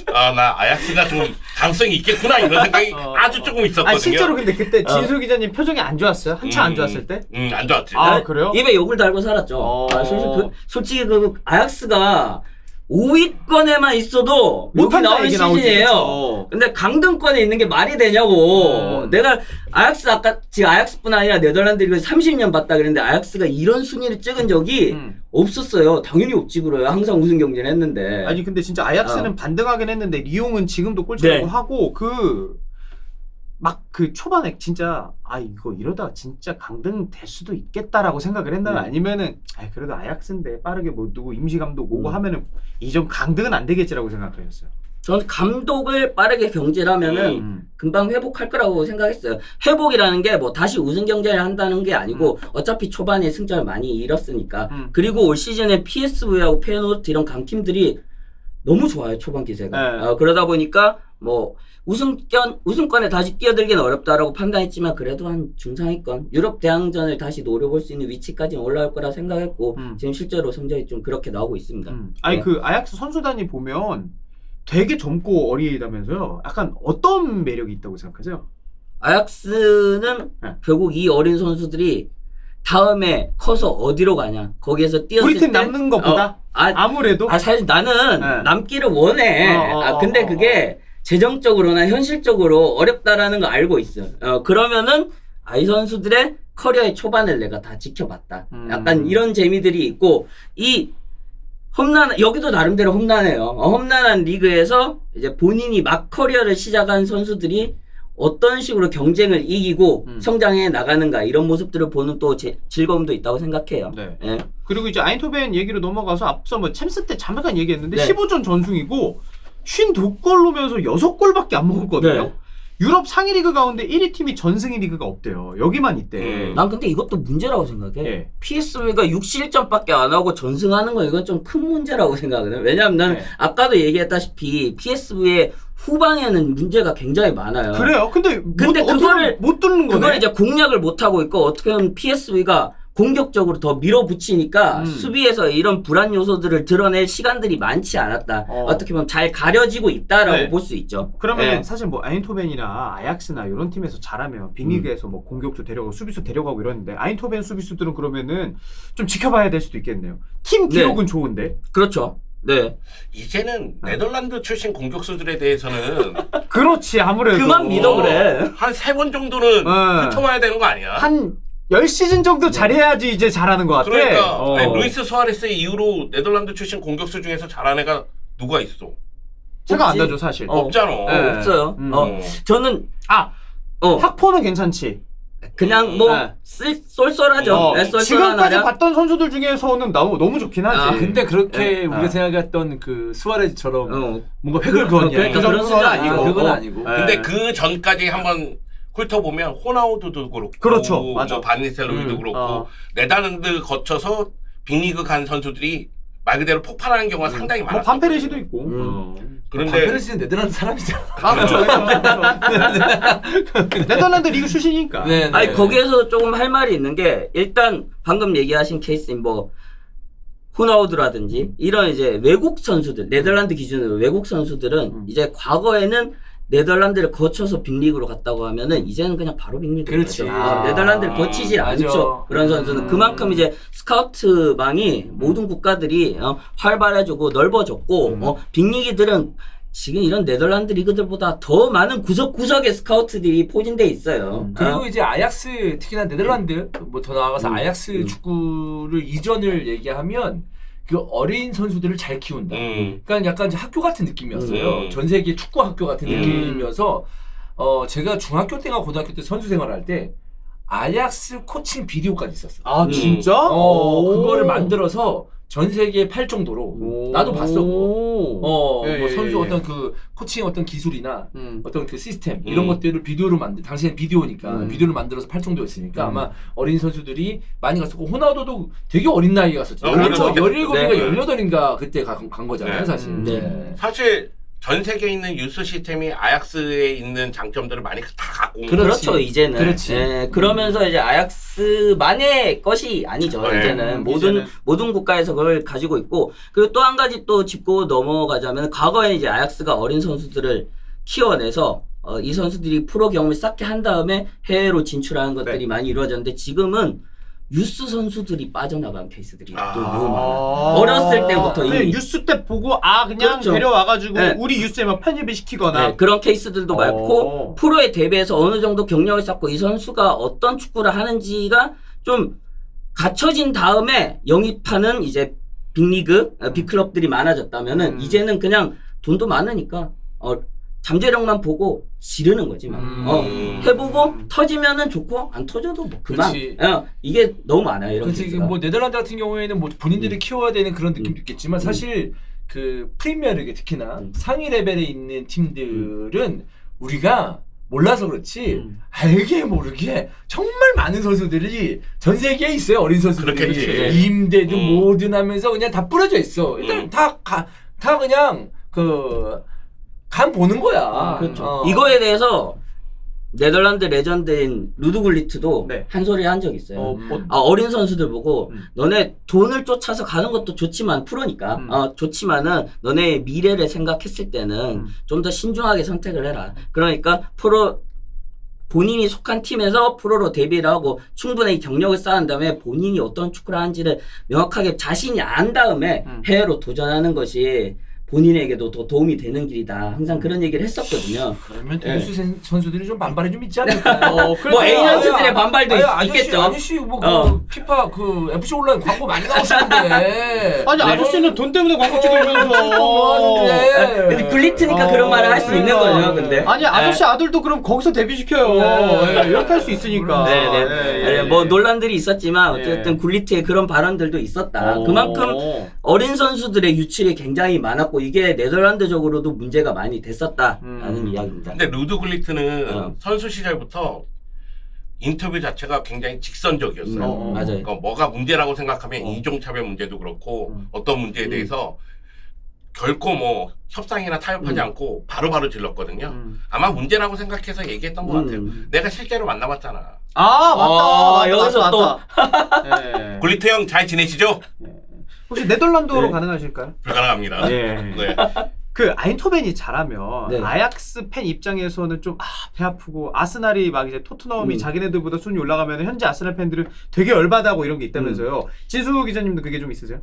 S4: 나 아약스가 좀 가능성이 있겠구나 이런 생각이 아주 조금 있었거든요.
S3: 아 실제로 근데 그때 진수 기자님 표정이 안 좋았어요? 한참 안 좋았을 때?
S4: 안 좋았지.
S3: 아 그래요?
S1: 입에 욕을 달고 살았죠. 솔직히 그 아약스가 5위권에만 있어도 욕이
S3: 못한다
S1: 나오는
S3: 얘기 나오지,
S1: 시즌이에요.
S3: 그쵸.
S1: 근데 강등권에 있는 게 말이 되냐고. 내가 아약스 아까 지금 아약스뿐 아니라 네덜란드 리그 30년 봤다 그랬는데 아약스가 이런 순위를 찍은 적이 없었어요. 당연히 없지 그래요. 항상 우승 경쟁을 했는데.
S3: 아니 근데 진짜 아약스는 반등하긴 했는데 리옹은 지금도 꼴찌라고
S1: 네.
S3: 하고 막 그 초반에 진짜 이거 이러다가 진짜 강등 될 수도 있겠다라고 생각을 했나요? 아니면은 그래도 아약스인데 빠르게 뭐 누구 임시 감독 오고 하면은 이 좀 강등은 안 되겠지라고 생각을 했어요.
S1: 저는 감독을 빠르게 경질하면은 금방 회복할 거라고 생각했어요. 회복이라는 게 뭐 다시 우승 경쟁을 한다는 게 아니고 어차피 초반에 승점을 많이 잃었으니까. 그리고 올 시즌에 PSV하고 페노트 이런 강팀들이 너무 좋아요. 초반 기세가.
S3: 네.
S1: 그러다 보니까 뭐 우승권에 다시 뛰어들기는 어렵다라고 판단했지만 그래도 한 중상위권 유럽 대항전을 다시 노려볼 수 있는 위치까지는 올라올 거라 생각했고 지금 실제로 성적이 좀 그렇게 나오고 있습니다.
S3: 아니
S1: 네.
S3: 그 아약스 선수단이 보면 되게 젊고 어리다면서요. 약간 어떤 매력이 있다고 생각하세요?
S1: 아약스는
S3: 네.
S1: 결국 이 어린 선수들이 다음에 커서 어디로 가냐 거기에서 뛰었을
S3: 우리 팀
S1: 때
S3: 남는 것보다 아무래도
S1: 사실 나는
S3: 네.
S1: 남기를 원해. 근데 그게 재정적으로나 현실적으로 어렵다라는 거 알고 있어. 그러면은 이 선수들의 커리어의 초반을 내가 다 지켜봤다. 약간 이런 재미들이 있고 이 험난 여기도 나름대로 험난해요. 험난한 리그에서 이제 본인이 막 커리어를 시작한 선수들이 어떤 식으로 경쟁을 이기고 성장해 나가는가 이런 모습들을 보는 또 즐거움도 있다고 생각해요.
S3: 네.
S1: 예.
S3: 그리고 이제 아인토벤 얘기로 넘어가서 앞서 뭐 챔스 때 잠깐 얘기했는데
S1: 네.
S3: 15전 전승이고 52골 넣으면서 6골밖에 안 먹었거든요.
S1: 네.
S3: 유럽 상위 리그 가운데 1위 팀이 전승의 리그가 없대요. 여기만 있대.
S1: 난 근데 이것도 문제라고 생각해.
S3: 예.
S1: PSV가 61점밖에 안 하고 전승하는 건 이건 좀 큰 문제라고 생각하거든. 왜냐면 나는
S3: 네.
S1: 아까도 얘기했다시피 PSV의 후방에는 문제가 굉장히 많아요.
S3: 그래요? 근데
S1: 그거를
S3: 못 뚫는 거네.
S1: 그걸 이제 공략을 못 하고 있고 어떻게 보면 PSV가 공격적으로 더 밀어붙이니까 수비에서 이런 불안 요소들을 드러낼 시간들이 많지 않았다. 어떻게 보면 잘 가려지고 있다라고
S3: 네.
S1: 볼 수 있죠.
S3: 그러면
S1: 네.
S3: 사실 뭐 아인토벤이나 아약스나 이런 팀에서 잘하면 빅리그에서 뭐 공격수 데려가고 수비수 데려가고 이러는데 아인토벤 수비수들은 그러면은 좀 지켜봐야 될 수도 있겠네요. 팀 기록은 좋은데.
S1: 그렇죠. 네.
S4: 이제는 네덜란드 출신 공격수들에 대해서는
S3: 그렇지 아무래도.
S1: 그만 믿어 그래.
S4: 한 3번 정도는 훑어봐야 되는 거 아니야?
S3: 한 10시즌 정도 잘해야지 이제 잘하는 것 같아.
S4: 그러니까 아니, 루이스 수아레스 이후로 네덜란드 출신 공격수 중에서 잘한 애가 누가 있어?
S3: 생각 안
S1: 없지.
S3: 나죠 사실.
S4: 없잖아.
S3: 네.
S1: 없어요. 저는
S3: 학포는 괜찮지.
S1: 그냥 뭐
S3: 네.
S1: 쏠쏠하죠. 네, 쏠쏠한
S3: 지금까지
S1: 하랴.
S3: 봤던 선수들 중에서는 너무 좋긴 하지.
S2: 근데 그렇게
S3: 네.
S2: 우리가 생각했던 그 수아레즈처럼 뭔가
S1: 그
S2: 획을 그었냐?
S1: 그러니까
S3: 그
S1: 그런
S3: 정도는
S1: 수준
S3: 아니고.
S2: 그건 아니고.
S3: 네.
S4: 근데 그 전까지 한번 훑어보면 호나우두도 그렇고
S3: 그렇죠. 맞아.
S4: 뭐 바니셀로이도 그렇고 네덜란드 거쳐서 빅리그 간 선수들이 말 그대로 폭발하는 경우가 상당히
S3: 뭐
S4: 많았어.
S3: 반페레시도 있고.
S4: 그런데
S2: 반페르시는 네덜란드 사람이잖아.
S3: 네덜란드 리그 출신이니까.
S2: 네, 네.
S1: 아니 거기에서 조금 할 말이 있는 게 일단 방금 얘기하신 케이스인 뭐 호나우드라든지 이런 이제 외국 선수들 네덜란드 기준으로 외국 선수들은 이제 과거에는 네덜란드를 거쳐서 빅리그로 갔다고 하면은 이제는 그냥 바로 빅리그로
S2: 그렇지.
S1: 가죠. 네덜란드를 거치지
S2: 맞아.
S1: 않죠. 그런 선수는 그만큼 이제 스카우트망이 모든 국가들이 활발해지고 넓어졌고 빅리그들은 지금 이런 네덜란드 리그들보다 더 많은 구석구석에 스카우트들이 포진돼 있어요.
S2: 그리고 이제 아약스 특히나 네덜란드 뭐 더 나아가서 아약스 축구를 이전을 얘기하면 그 어린 선수들을 잘 키운다. 그러니까 약간 이제 학교 같은 느낌이었어요. 전 세계 축구 학교 같은 느낌이어서 제가 중학교 때가 고등학교 때 선수 생활할 때 아약스 코칭 비디오까지 있었어.
S3: 아 진짜?
S2: 그거를 만들어서 전 세계에 팔 정도로 나도 봤어. 뭐 선수 어떤 그 코칭 어떤 기술이나 어떤 그 시스템 이런 것들을 비디오로 당시에는 비디오니까 비디오를 만들어서 팔 정도였으니까 아마 어린 선수들이 많이 갔었고 호나우도도 되게 어린 나이에 갔었죠.
S4: 그렇죠.
S2: 17인가
S1: 네.
S2: 18인가 그때 간 거잖아요,
S4: 네.
S2: 사실.
S1: 네.
S4: 사실 전 세계에 있는 유스 시스템이 아약스에 있는 장점들을 많이 다 갖고 온
S2: 그렇지.
S1: 그렇죠 이제는.
S2: 그렇지.
S1: 예, 그러면서 이제 아약스만의 것이 아니죠.
S4: 네.
S1: 이제는
S3: 이제는.
S1: 모든 국가에서 그걸 가지고 있고 그리고 또 한 가지 또 짚고 넘어가자면 과거에 이제 아약스가 어린 선수들을 키워내서 이 선수들이 프로 경험을 쌓게 한 다음에 해외로 진출하는 것들이
S3: 네.
S1: 많이 이루어졌는데 지금은 유스 선수들이 빠져나간 케이스들이 또
S4: 아.
S1: 너무 많아요. 어렸을 때부터
S3: 그냥
S1: 이미
S3: 뉴스 때 보고 그냥
S1: 그렇죠.
S3: 데려와가지고
S1: 네.
S3: 우리 뉴스에 막 편집을 시키거나
S1: 네, 그런 케이스들도 많고 프로에 대비해서 어느 정도 경력을 쌓고 이 선수가 어떤 축구를 하는지가 좀 갖춰진 다음에 영입하는 이제 빅리그, 빅클럽들이 많아졌다면은 이제는 그냥 돈도 많으니까 잠재력만 보고 지르는 거지 막. 해보고 터지면은 좋고 안 터져도 뭐 그만.
S2: 그렇지.
S1: 이게 너무 많아요 이런
S2: 그렇지.
S1: 케이스가.
S2: 뭐 네덜란드 같은 경우에는 뭐 본인들이 키워야 되는 그런 느낌도 있겠지만 사실 그 프리미어리그 특히나 상위 레벨에 있는 팀들은 우리가 몰라서 그렇지 알게 모르게 정말 많은 선수들이 전 세계에 있어요. 어린 선수들이
S4: 그렇겠지.
S2: 임대든 뭐든 하면서 그냥 다 뿌려져 있어. 일단 다 그냥 간 보는 거야.
S1: 그렇죠. 이거에 대해서 네덜란드 레전드인 루드굴리트도
S3: 네.
S1: 한 소리 한 적 있어요.
S3: 뭐,
S1: 어린 선수들 보고 너네 돈을 쫓아서 가는 것도 좋지만 프로니까 좋지만은 너네 미래를 생각했을 때는 좀 더 신중하게 선택을 해라. 그러니까 본인이 속한 팀에서 프로로 데뷔를 하고 충분히 경력을 쌓은 다음에 본인이 어떤 축구를 하는지를 명확하게 자신이 안 다음에 해외로 도전하는 것이 본인에게도 더 도움이 되는 길이다. 항상 그런 얘기를 했었거든요.
S2: 그러면
S1: 네.
S2: 유수 선수들이 좀 반발이 좀 있지 않을까?
S1: 뭐 에이전트들의 반발도 있겠죠.
S2: 아저씨 뭐 피파 그 FC 온라인 광고 많이 나오시는데.
S3: 아니 아저씨는 돈 때문에 광고 찍으면서
S1: 근데 굴리트니까 그런 말을 할 수 있는 거죠. 근데
S3: 아니 아저씨 아들도 그럼 거기서 데뷔시켜요. 이렇게 할 수 있으니까.
S1: 네. 뭐 논란들이 있었지만 어쨌든 굴리트의 그런 발언들도 있었다. 그만큼 어린 선수들의 유출이 굉장히 많았고 이게 네덜란드적으로도 문제가 많이 됐었다라는 이야기입니다.
S4: 근데 루드 굴리트는 선수 시절부터 인터뷰 자체가 굉장히 직선적이었어요.
S1: 맞아요.
S4: 그러니까 뭐가 문제라고 생각하면 인종차별 문제도 그렇고 어떤 문제에 대해서 결코 뭐 협상이나 타협하지 않고 바로바로 질렀거든요. 아마 문제라고 생각해서 얘기했던 것 같아요. 내가 실제로 만나봤잖아.
S3: 맞다.
S1: 여기서 또
S3: 네.
S4: 굴리트 형 잘 지내시죠?
S3: 혹시 네덜란드어로 가능하실까요?
S4: 불가능합니다.
S3: 네. 그 아인토벤이 잘하면
S1: 네.
S3: 아약스 팬 입장에서는 좀 배 아프고 아스날이 막 이제 토트넘이 자기네들보다 순위 올라가면 현재 아스날 팬들은 되게 열받아하고 이런 게 있다면서요. 지수 기자님도 그게 좀 있으세요?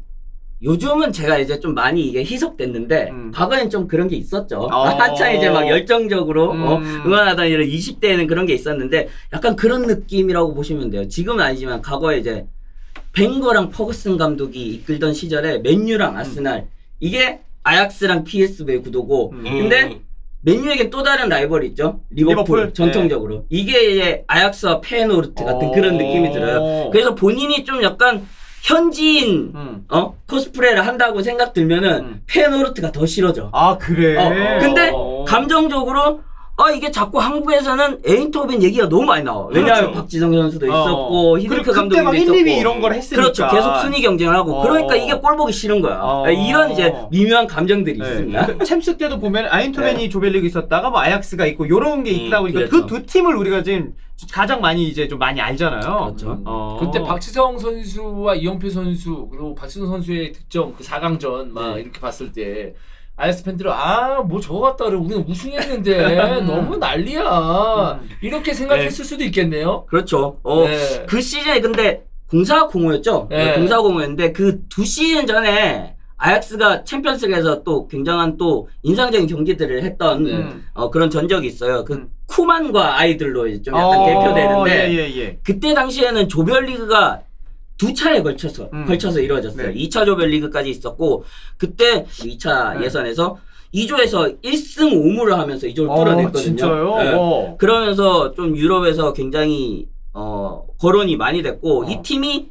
S1: 요즘은 제가 이제 좀 많이 이게 희석됐는데 과거엔 좀 그런 게 있었죠.
S3: 어.
S1: 한창 이제 막 열정적으로 응원하던 이런 20대에는 그런 게 있었는데 약간 그런 느낌이라고 보시면 돼요. 지금은 아니지만 과거에 이제 벵거랑 퍼거슨 감독이 이끌던 시절에 맨유랑 아스날 이게 아약스랑 PSV의 구도고 근데 맨유에겐 또 다른 라이벌이 있죠. 리버풀 전통적으로 이게 이제 아약스와 페노르트 같은 그런 느낌이 들어요. 그래서 본인이 좀 약간 현지인 코스프레를 한다고 생각 들면은 페노르트가 더 싫어져.
S3: 아 그래.
S1: 근데 감정적으로 이게 자꾸 한국에서는 에인토벤 얘기가 너무 많이 나와. 왜냐하면
S3: 그렇죠.
S1: 박지성 선수도 있었고 히딩크 감독도
S3: 그때 막 1,
S1: 있었고
S3: 2위 이런 걸 했으니까.
S1: 그렇죠. 계속 순위 경쟁을 하고 그러니까 이게 꼴 보기 싫은 거야. 이런 이제 미묘한 감정들이 있습니다.
S3: 그 챔스 때도 보면 아인토벤이 조별리그 있었다가 뭐 아약스가 있고 요런 게 있다 보니까
S1: 그렇죠.
S3: 그 두 팀을 우리가 지금 가장 많이 이제 좀 많이 알잖아요.
S1: 그렇죠.
S2: 그때 박지성 선수와 이영표 선수 그리고 박지성 선수의 득점 그 4강전 막 이렇게 봤을 때 아야스 팬들은 뭐 저거 같다 그래 우리는 우승했는데 너무 난리야 이렇게 생각했을 수도 있겠네요.
S1: 그렇죠.
S2: 네.
S1: 그 시즌에 근데 0405였죠.
S2: 네.
S1: 0405였는데 그 두 시즌 전에 아약스가 챔피언스리그에서 또 굉장한 또 인상적인 경기들을 했던 그런 전적이 있어요. 그 쿠만과 아이들로 좀 약간 대표되는데 그때 당시에는 조별리그가 두 차례에 걸쳐서 이루어졌어요.
S3: 네.
S1: 2차 조별리그까지 있었고 그때 2차 예선에서 2조에서 1승 5무를 하면서 2조를 뚫어냈거든요.
S3: 진짜요?
S1: 네. 그러면서 좀 유럽에서 굉장히 거론이 많이 됐고 이 팀이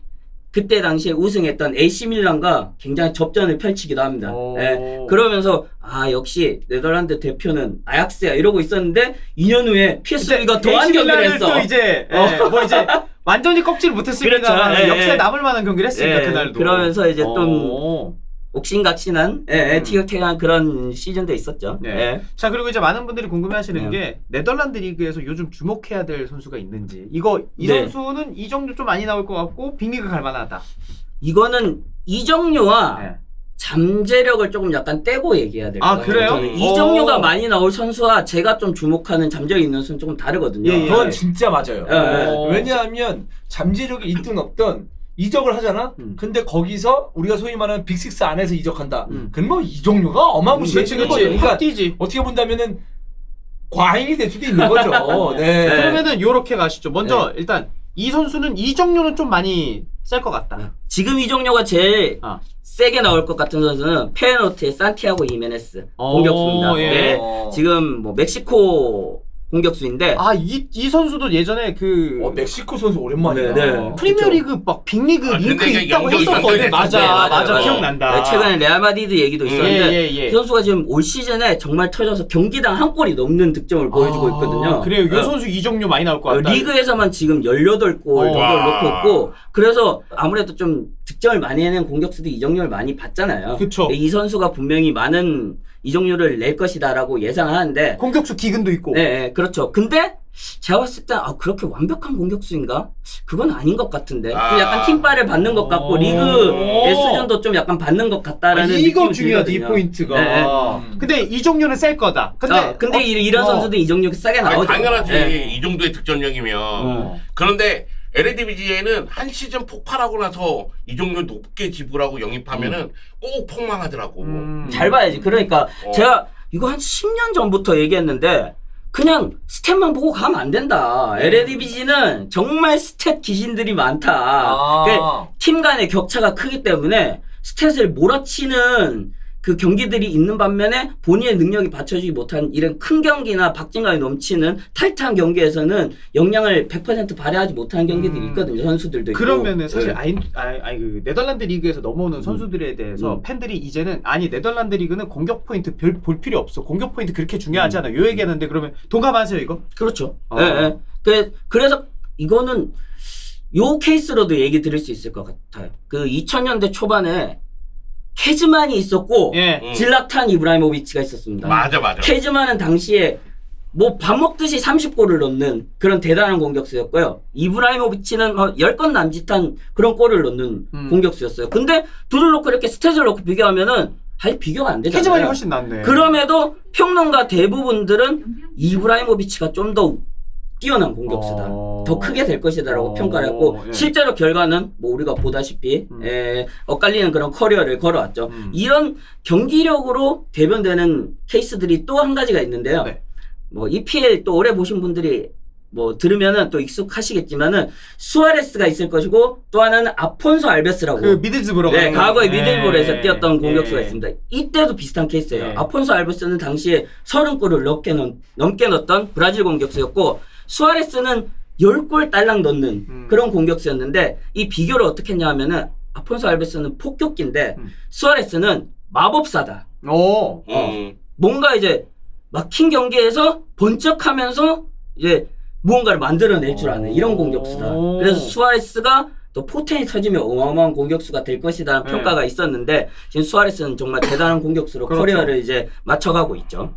S1: 그때 당시에 우승했던 AC 밀란과 굉장히 접전을 펼치기도 합니다. 네. 그러면서 역시 네덜란드 대표는 아약스야 이러고 있었는데 2년 후에 PSV가 더한 경기를 했어.
S3: 또 이제 뭐 이제 완전히 꺾지를 못했습니다만
S1: 그렇죠.
S3: 역사에 남을 만한 경기를 했으니까 그날도.
S1: 그러면서 이제 좀 옥신각신한 티격태격한 그런 시즌도 있었죠.
S3: 자, 그리고 이제 많은 분들이 궁금해하시는 게 네덜란드 리그에서 요즘 주목해야 될 선수가 있는지. 이 선수는 이정도 좀 많이 나올 것 같고 빅리그 갈만하다.
S1: 이거는 이정료와 잠재력을 조금 약간 떼고 얘기해야 될 것 같아요.
S3: 그래요?
S1: 저는 이정료가 많이 나올 선수와 제가 좀 주목하는 잠재력 있는 선수는 조금 다르거든요.
S2: 그건 진짜 맞아요. 왜냐하면 잠재력이 있든 없든 이적을 하잖아. 근데 거기서 우리가 소위 말하는 빅6 안에서 이적한다. 그럼 뭐 이적료가 어마무시해지는 거죠. 그러니까
S3: 뛰지.
S2: 어떻게 본다면은 과잉이 될 수도 있는 거죠. 네.
S3: 그러면은 요렇게 가시죠. 먼저 일단 이 선수는 이적료는 좀 많이 셀 것 같다.
S1: 지금 이정료가 제일 세게 나올 것 같은 선수는 페노트의 산티아고 이메네스 공격수입니다. 네. 지금 뭐 멕시코 공격수인데
S3: 이 선수도 예전에
S2: 멕시코 선수 오랜만이다.
S1: 네.
S3: 프리미어리그 막 빅리그 링크
S4: 근데
S3: 있다고
S4: 연결이
S3: 했었거든요. 맞아
S1: 맞아.
S3: 기억난다.
S1: 최근에 레알 마드리드 얘기도 있었는데 이 선수가 지금 올 시즌에 정말 터져서 경기당 한 골이 넘는 득점을 보여주고 있거든요.
S3: 그래요. 이 선수 이적료 많이 나올 것 같다.
S1: 리그에서만 지금 18골 정도를 넣고 있고 그래서 아무래도 좀 득점을 많이 해낸 공격수도 이적료를 많이 받잖아요.
S3: 그쵸.
S1: 이 선수가 분명히 많은 이적료를 낼 것이다라고 예상하는데
S3: 공격수 기근도 있고.
S1: 네, 그렇죠. 근데 제가 봤을 때 그렇게 완벽한 공격수인가? 그건 아닌 것 같은데. 좀 약간 팀발을 받는 것 같고 리그의 수준도 좀 약간 받는 것 같다라는
S3: 이거
S1: 느낌이
S3: 중요하지. 이
S1: 들거든요.
S3: 포인트가.
S1: 네.
S3: 근데 이적료는 셀 거다.
S1: 근데 이런 선수도 이적료가 싸게 나오죠.
S4: 당연하지. 이 정도의 득점력이면. 그런데 LADBG에는 한 시즌 폭발하고 나서 이 정도 높게 지불하고 영입하면은 꼭 폭망하더라고.
S1: 잘 봐야지. 그러니까 제가 이거 한 10년 전부터 얘기했는데 그냥 스탯만 보고 가면 안 된다. LADBG는 정말 스탯 귀신들이 많다. 그러니까 팀 간의 격차가 크기 때문에 스탯을 몰아치는 그 경기들이 있는 반면에 본인의 능력이 받쳐주지 못한 이런 큰 경기나 박진감이 넘치는 타이트한 경기에서는 역량을 100% 발휘하지 못하는 경기들이 있거든요. 선수들도 있고.
S3: 그러면은 사실 그 네덜란드 리그에서 넘어오는 선수들에 대해서 팬들이 이제는 네덜란드 리그는 공격 포인트 별 볼 필요 없어. 공격 포인트 그렇게 중요하지 않아. 요 얘기하는데 그러면 동감하세요 이거?
S1: 그렇죠. 그래서 이거는 요 케이스로도 얘기 드릴 수 있을 것 같아요. 그 2000년대 초반에 케즈만이 있었고 질라탄 이브라이모비치가 있었습니다.
S4: 맞아.
S1: 케즈만은 당시에 뭐 밥 먹듯이 30골을 넣는 그런 대단한 공격수였고요. 이브라이모비치는 10건 남짓한 그런 골을 넣는 공격수였어요. 근데 둘을 놓고 이렇게 스탯을 놓고 비교하면은 비교가 안 되잖아요.
S3: 케즈만이 훨씬 낫네.
S1: 그럼에도 평론가 대부분들은 이브라이모비치가 좀 더 뛰어난 공격수다. 더 크게 될 것이다라고 평가를 했고 실제로 결과는 뭐 우리가 보다시피 엇갈리는 그런 커리어를 걸어왔죠. 이런 경기력으로 대변되는 케이스들이 또 한 가지가 있는데요. 뭐 EPL 또 오래 보신 분들이 뭐 들으면은 또 익숙하시겠지만은 수아레스가 있을 것이고 또 하나는 아폰소 알베스라고
S3: 그 미들즈브로
S1: 과거에 미들볼에서 뛰었던 공격수가 있습니다. 이때도 비슷한 케이스예요. 아폰소 알베스는 당시에 30골을 넘게 넣었던 브라질 공격수였고 수아레스는 10골 딸랑 넣는 그런 공격수였는데 이 비교를 어떻게 했냐 하면은 아폰소 알베스는 폭격기인데 수아레스는 마법사다. 뭔가 이제 막힌 경기에서 번쩍하면서 이제 무언가를 만들어낼 줄 아는 이런 공격수다. 그래서 수아레스가 또 포텐이 터지면 어마어마한 공격수가 될 것이라는 평가가 있었는데 지금 수아레스는 정말 대단한 공격수로 커리어를 이제 맞춰가고 있죠.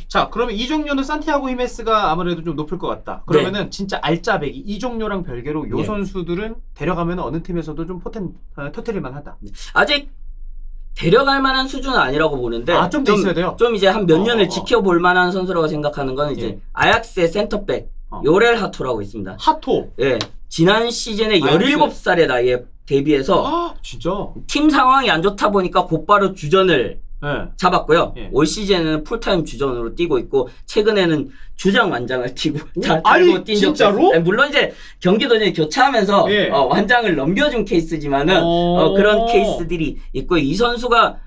S3: 자, 그러면 이종료는 산티아고 히메스가 아무래도 좀 높을 것 같다. 그러면은 진짜 알짜배기 이종료랑 별개로 요 선수들은 데려가면 어느 팀에서도 좀 포텐 터뜨릴만 하다.
S1: 아직 데려갈 만한 수준은 아니라고 보는데
S3: 좀 더 있어야 돼요.
S1: 좀 이제 한 몇 년을 지켜볼 만한 선수라고 생각하는 건 이제 아약스의 센터백 요렐 하토라고 있습니다.
S3: 하토.
S1: 지난 시즌에 17살의 나이에 데뷔해서
S3: 진짜?
S1: 팀 상황이 안 좋다 보니까 곧바로 주전을 잡았고요. 올 시즌에는 풀타임 주전으로 뛰고 있고 최근에는 주장 완장을 뛰고 달고 뛴 적도 있습니다. 물론 이제 경기 도중에 교체하면서 완장을 넘겨준 케이스지만은 그런 케이스들이 있고 이 선수가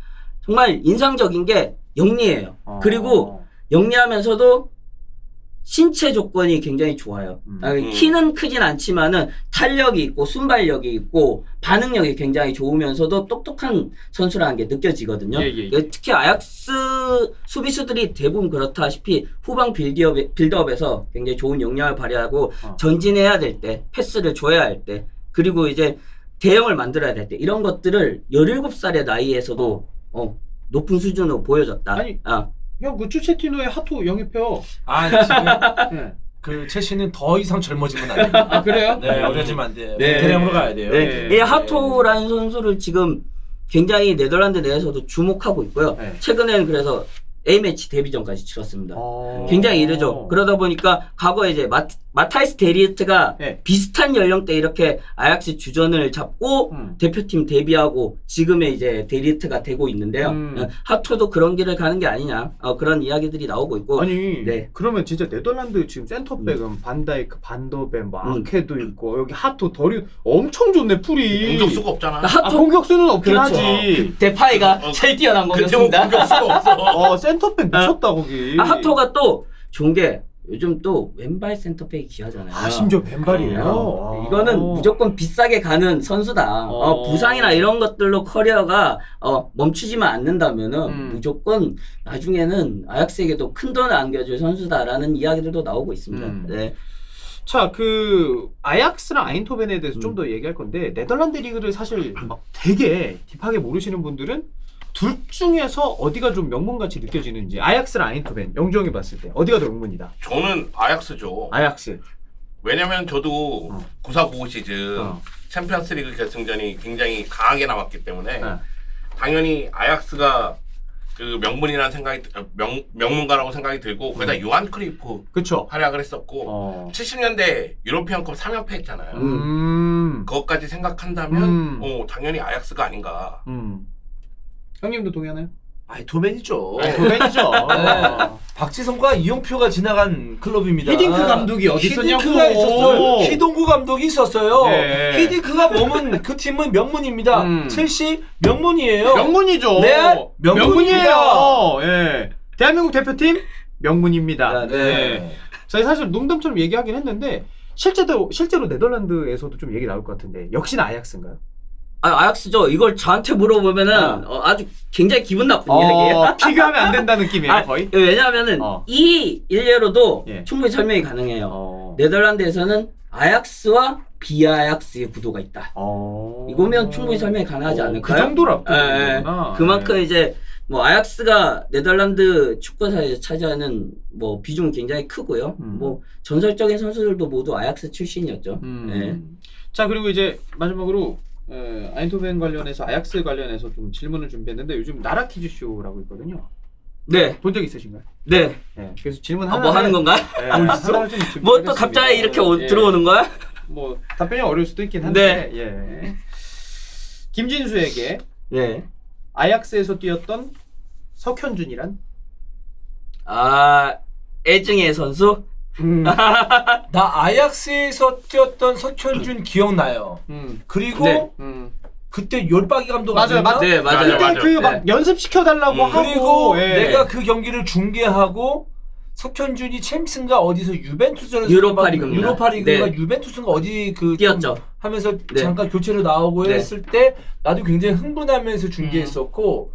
S1: 정말 인상적인 게 영리해요. 그리고 영리하면서도 신체 조건이 굉장히 좋아요. 키는 크진 않지만은 탄력이 있고 순발력이 있고 반응력이 굉장히 좋으면서도 똑똑한 선수라는 게 느껴지거든요. 특히 아약스 수비수들이 대부분 그렇다시피 후방 빌드업에서 굉장히 좋은 역량을 발휘하고 전진해야 될 때, 패스를 줘야 할 때, 그리고 이제 대형을 만들어야 될 때 이런 것들을 17살의 나이에서도 높은 수준으로 보여줬다.
S3: 아니, 형, 그 추체티노의 하토 영입해요.
S2: 지금 네. 그 채시는 더 이상 젊어지면 안 됩니다.
S3: 아, 그래요?
S2: 네, 어려지면 안 돼요.
S3: 네.
S2: 베테랑으로 가야 돼요.
S1: 이 하토라는 선수를 지금 굉장히 네덜란드 내에서도 주목하고 있고요. 최근에는 그래서 A매치 데뷔전까지 치렀습니다. 굉장히 이르죠. 그러다 보니까 과거에 이제 마타이스 데리트가 비슷한 연령대 이렇게 아약스 주전을 잡고 대표팀 데뷔하고 지금의 이제 데리트가 되고 있는데요. 하토도 그런 길을 가는 게 아니냐 그런 이야기들이 나오고 있고.
S3: 아니 그러면 진짜 네덜란드 지금 센터백은 반다이크, 반더벤, 뭐 아케도 있고 여기 하토, 더리 엄청 좋네 풀이.
S4: 공격수가 없잖아.
S3: 공격수는 없긴
S1: 그렇죠.
S3: 하지.
S1: 데파이가 제일 뛰어난 공격수입니다.
S4: 공격수가 없어.
S3: 센터백 미쳤다 거기.
S1: 하토가 또 좋은 게 요즘 또 왼발 센터백이 귀하잖아요.
S3: 심지어 왼발이에요.
S1: 이거는 무조건 비싸게 가는 선수다. 부상이나 이런 것들로 커리어가 멈추지만 않는다면은 무조건 나중에는 아약스에게도 큰 돈을 안겨줄 선수다라는 이야기들도 나오고 있습니다. 네.
S3: 자, 그 아약스랑 아인토벤에 대해서 좀 더 얘기할 건데 네덜란드 리그를 사실 막 되게 딥하게 모르시는 분들은 둘 중에서 어디가 좀 명문같이 느껴지는지 아약스랑 아인토벤 영종이 봤을 때 어디가 더 명문이다?
S4: 저는 아약스죠.
S3: 아약스.
S4: 왜냐면 저도 9495 시즌 챔피언스리그 결승전이 굉장히 강하게 남았기 때문에 당연히 아약스가 그 명문이라는 생각이 명문가라고 생각이 들고 거기다 요한 크루이프
S3: 그쵸.
S4: 활약을 했었고 70년대 유로피언컵 3연패 했잖아요. 그것까지 생각한다면 당연히 아약스가 아닌가.
S3: 형님도 동의하나요?
S2: 도맨이죠.
S3: 도맨이죠.
S2: 박지성과 이용표가 지나간 클럽입니다.
S3: 히딩크 감독이 어디 있었냐고.
S2: 히딩크가 있었어요. 히동구 감독이 있었어요.
S3: 네.
S2: 히딩크가 머문 그 팀은 명문입니다. 첼시 명문이에요.
S3: 명문이죠.
S2: 레알
S3: 명문이에요. 예. 대한민국 대표팀 명문입니다.
S2: 네.
S3: 저희 사실 농담처럼 얘기하긴 했는데 실제로 네덜란드에서도 좀 얘기 나올 것 같은데 역시나 아약스인가요?
S1: 아약스죠. 이걸 저한테 물어보면은 아주 굉장히 기분 나쁜 이야기예요.
S3: 비교하면 안 된다는 느낌이에요, 거의.
S1: 왜냐하면은 이 일례로도
S3: 예.
S1: 충분히 설명이 가능해요. 네덜란드에서는 아약스와 비아약스의 구도가 있다. 이거면 충분히 설명이 가능하지 않을까요?
S3: 그 정도로
S1: 그만큼 이제 뭐 아약스가 네덜란드 축구사에서 차지하는 뭐 비중은 굉장히 크고요. 뭐 전설적인 선수들도 모두 아약스 출신이었죠.
S3: 자, 그리고 이제 마지막으로 아인토벤 관련해서 아약스 관련해서 좀 질문을 준비했는데 요즘 나라 퀴즈 쇼라고 있거든요.
S1: 네.
S3: 본 적 있으신가요?
S1: 네.
S3: 그래서 질문 하나
S1: 뭐 하는 건가? 뭐 또 갑자기 이렇게 들어오는 거야?
S3: 뭐 답변이 어려울 수도 있긴 한데. 김진수에게 아약스에서 뛰었던 석현준이란?
S1: 애증의 선수?
S2: 나 아약스에서 뛰었던 석현준 기억나요. 그리고 그때 열박이 감독
S3: 맞아요.
S1: 네, 맞아요.
S3: 그때 그 막 연습시켜 달라고 하고
S2: 그리고 내가 그 경기를 중계하고 석현준이 챔스인가 어디서 유벤투스전에서 유로파리그인가 유벤투스인가 어디 그
S1: 뛰었죠.
S2: 하면서 잠깐 교체로 나오고 했을 때 나도 굉장히 흥분하면서 중계했었고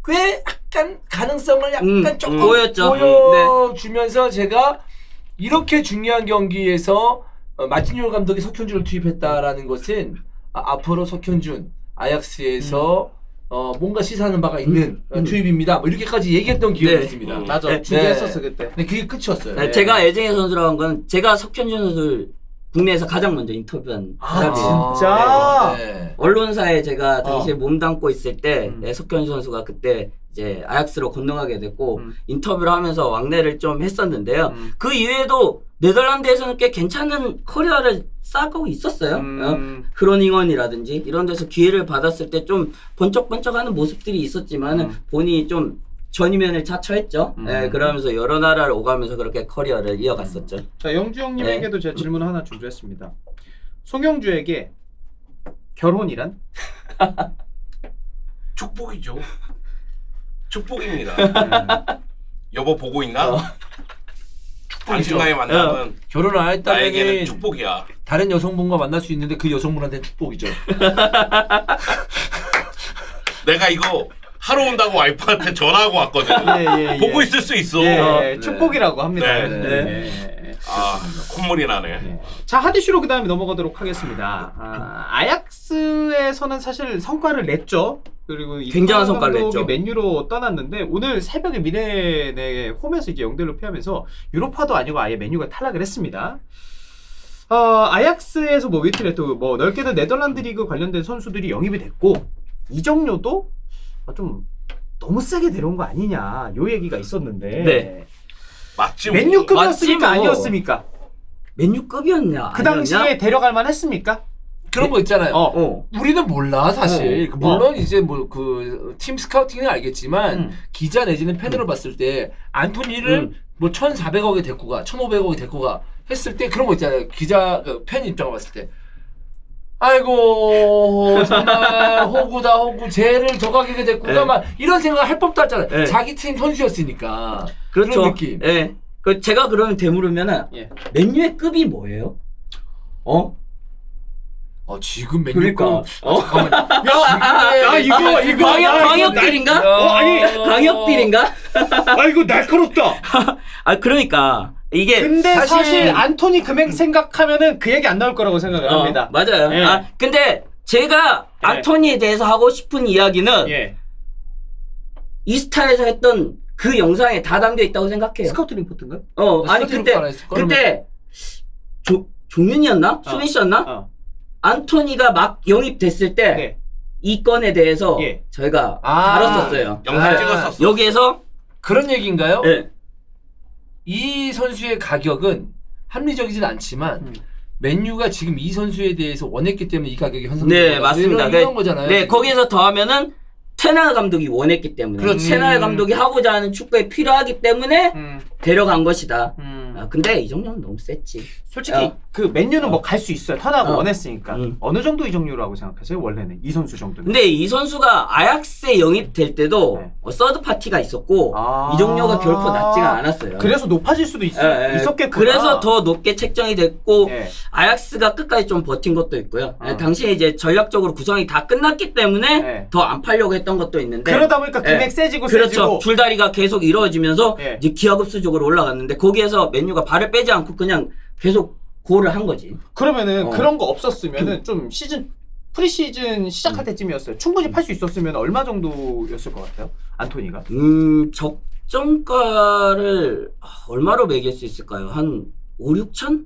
S2: 꽤 약간 가능성을 약간 조금 보여주면서 제가 이렇게 중요한 경기에서 마티뉴 감독이 석현준을 투입했다라는 것은 앞으로 석현준 아약스에서 뭔가 시사하는 바가 있는 투입입니다. 뭐 이렇게까지 얘기했던 기억이 있습니다.
S3: 맞아. 중계했었어 그때.
S2: 네, 그게 끝이었어요.
S1: 제가 애증의 선수라고 한 건 제가 석현준 선수를 국내에서 가장 먼저 인터뷰한 사람이에요.
S3: 진짜?
S1: 언론사에 제가 당시에 몸담고 있을 때 석현준 선수가 그때 이제 아약스로 건너가게 됐고 인터뷰를 하면서 왕래를 좀 했었는데요. 그 이외에도 네덜란드에서는 꽤 괜찮은 커리어를 쌓고 있었어요. 그로닝원이라든지 이런 데서 기회를 받았을 때 좀 번쩍번쩍하는 모습들이 있었지만 본인이 좀 전이면을 자처했죠. 그러면서 여러 나라를 오가면서 그렇게 커리어를 이어갔었죠.
S3: 자, 영주 형님에게도 제가 질문 하나 준비했습니다. 송영주에게 결혼이란?
S4: 축복이죠. 축복입니다. 여보 보고 있나? 당신과의 만남은
S2: 결혼을 안
S4: 나에게는
S2: 했다면
S4: 축복이야.
S2: 다른 여성분과 만날 수 있는데 그 여성분한테는 축복이죠.
S4: 내가 이거 하러 온다고 와이프한테 전화하고 왔거든.
S3: 예.
S4: 보고 있을 수 있어.
S3: 예, 축복이라고 합니다.
S4: 네. 아, 콧물이 나네.
S3: 자, 하디슈로 그 다음에 넘어가도록 하겠습니다. 아약스에서는 사실 성과를 냈죠. 그리고
S1: 굉장한 성과를
S3: 감독이
S1: 냈죠.
S3: 맨유로 떠났는데 오늘 새벽에 미네네 홈에서 이제 0대1로 패하면서 유로파도 아니고 아예 맨유가 탈락을 했습니다. 아약스에서 뭐 위틀에 또 뭐 넓게는 네덜란드 리그 관련된 선수들이 영입이 됐고 이정료도 좀 너무 세게 데려온 거 아니냐 요 얘기가 있었는데
S1: 네.
S4: 맞지? 뭐.
S3: 맨유급이었습니까?
S1: 맞지 뭐.
S3: 아니었습니까?
S1: 맨유급이었냐?
S3: 그 당시에 데려갈 만 했습니까?
S2: 그런 거 있잖아요.
S1: 네.
S2: 우리는 몰라 사실. 물론 이제 뭐 그 팀 스카우팅은 알겠지만 기자 내지는 팬으로 봤을 때 안토니를 뭐 1,400억에 데리고 가, 1,500억에 데리고 가 했을 때 그런 거 있잖아요. 기자 팬 입장을 봤을 때. 아이고 정말 호구다 호구 쟤를 저 가격에 데리고 가 막 이런 생각을 할 법도 하잖아요.
S1: 네.
S2: 자기 팀 선수였으니까.
S1: 그렇죠.
S2: 그런 느낌.
S1: 예. 그 제가 그러면 되물으면은
S3: 예.
S1: 맨유의 급이 뭐예요?
S2: 지금 맨유가
S1: 그러니까.
S2: 잠깐만.
S3: 야 이거
S1: 광역딜인가?
S3: 아니
S1: 광역딜인가?
S3: 이거 날카롭다.
S1: 그러니까 이게
S3: 근데 사실
S2: 사실
S3: 안토니 금액 생각하면은 그 얘기 안 나올 거라고 생각을 합니다.
S1: 맞아요.
S3: 예.
S1: 근데 제가
S3: 예.
S1: 안토니에 대해서 하고 싶은 이야기는
S3: 예.
S1: 이스타에서 했던 그 영상에 다 담겨 있다고 생각해요.
S3: 스카우트 리포트인가요?
S1: 아니 그때 종윤이었나? 수빈 씨였나? 안토니가 막 영입됐을 때
S3: 네.
S1: 이 건에 대해서
S3: 예.
S1: 저희가
S2: 아.
S1: 다뤘었어요.
S4: 영상 찍었었어.
S1: 여기에서
S2: 그런 얘기인가요?
S1: 예.
S2: 이 선수의 가격은 합리적이진 않지만 맨유가 지금 이 선수에 대해서 원했기 때문에 이 가격이 형성된
S1: 네, 맞습니다.
S2: 이런 거잖아요.
S1: 네, 거기에서 더하면은 테나 감독이 원했기 때문에
S2: 그렇지.
S1: 테나 감독이 하고자 하는 축구에 필요하기 때문에 데려간 것이다. 근데 이 정도는 너무 셌지.
S3: 솔직히 그 맨유는 뭐 갈 수 있어요. 턴하고
S1: 어.
S3: 원했으니까. 어느 정도 이적료라고 생각하세요? 원래는 이 선수 정도는.
S1: 근데 이 선수가 아약스에 영입될 때도
S3: 네.
S1: 서드 파티가 있었고
S3: 아.
S1: 이적료가 결코 낮지가 않았어요.
S3: 그래서 높아질 수도 있었겠구나.
S1: 그래서 더 높게 책정이 됐고
S3: 예.
S1: 아약스가 끝까지 좀 버틴 것도 있고요.
S3: 아.
S1: 당시에 이제 전략적으로 구성이 다 끝났기 때문에
S3: 네.
S1: 더 안 팔려고 했던 것도 있는데
S3: 그러다 보니까 금액
S1: 예.
S3: 세지고
S1: 그렇죠.
S3: 세지고.
S1: 줄다리가 계속 이루어지면서
S3: 예.
S1: 이제 기하급수적으로 올라갔는데 거기에서 맨유가 발을 빼지 않고 그냥 계속 고를 한 거지.
S3: 그러면은
S1: 어.
S3: 그런 거 없었으면은 좀 프리시즌 시작할 때쯤이었어요. 충분히 팔 수 있었으면 얼마 정도였을 것 같아요? 안토니가?
S1: 적정가를 얼마로 매길 수 있을까요? 한 5, 6천?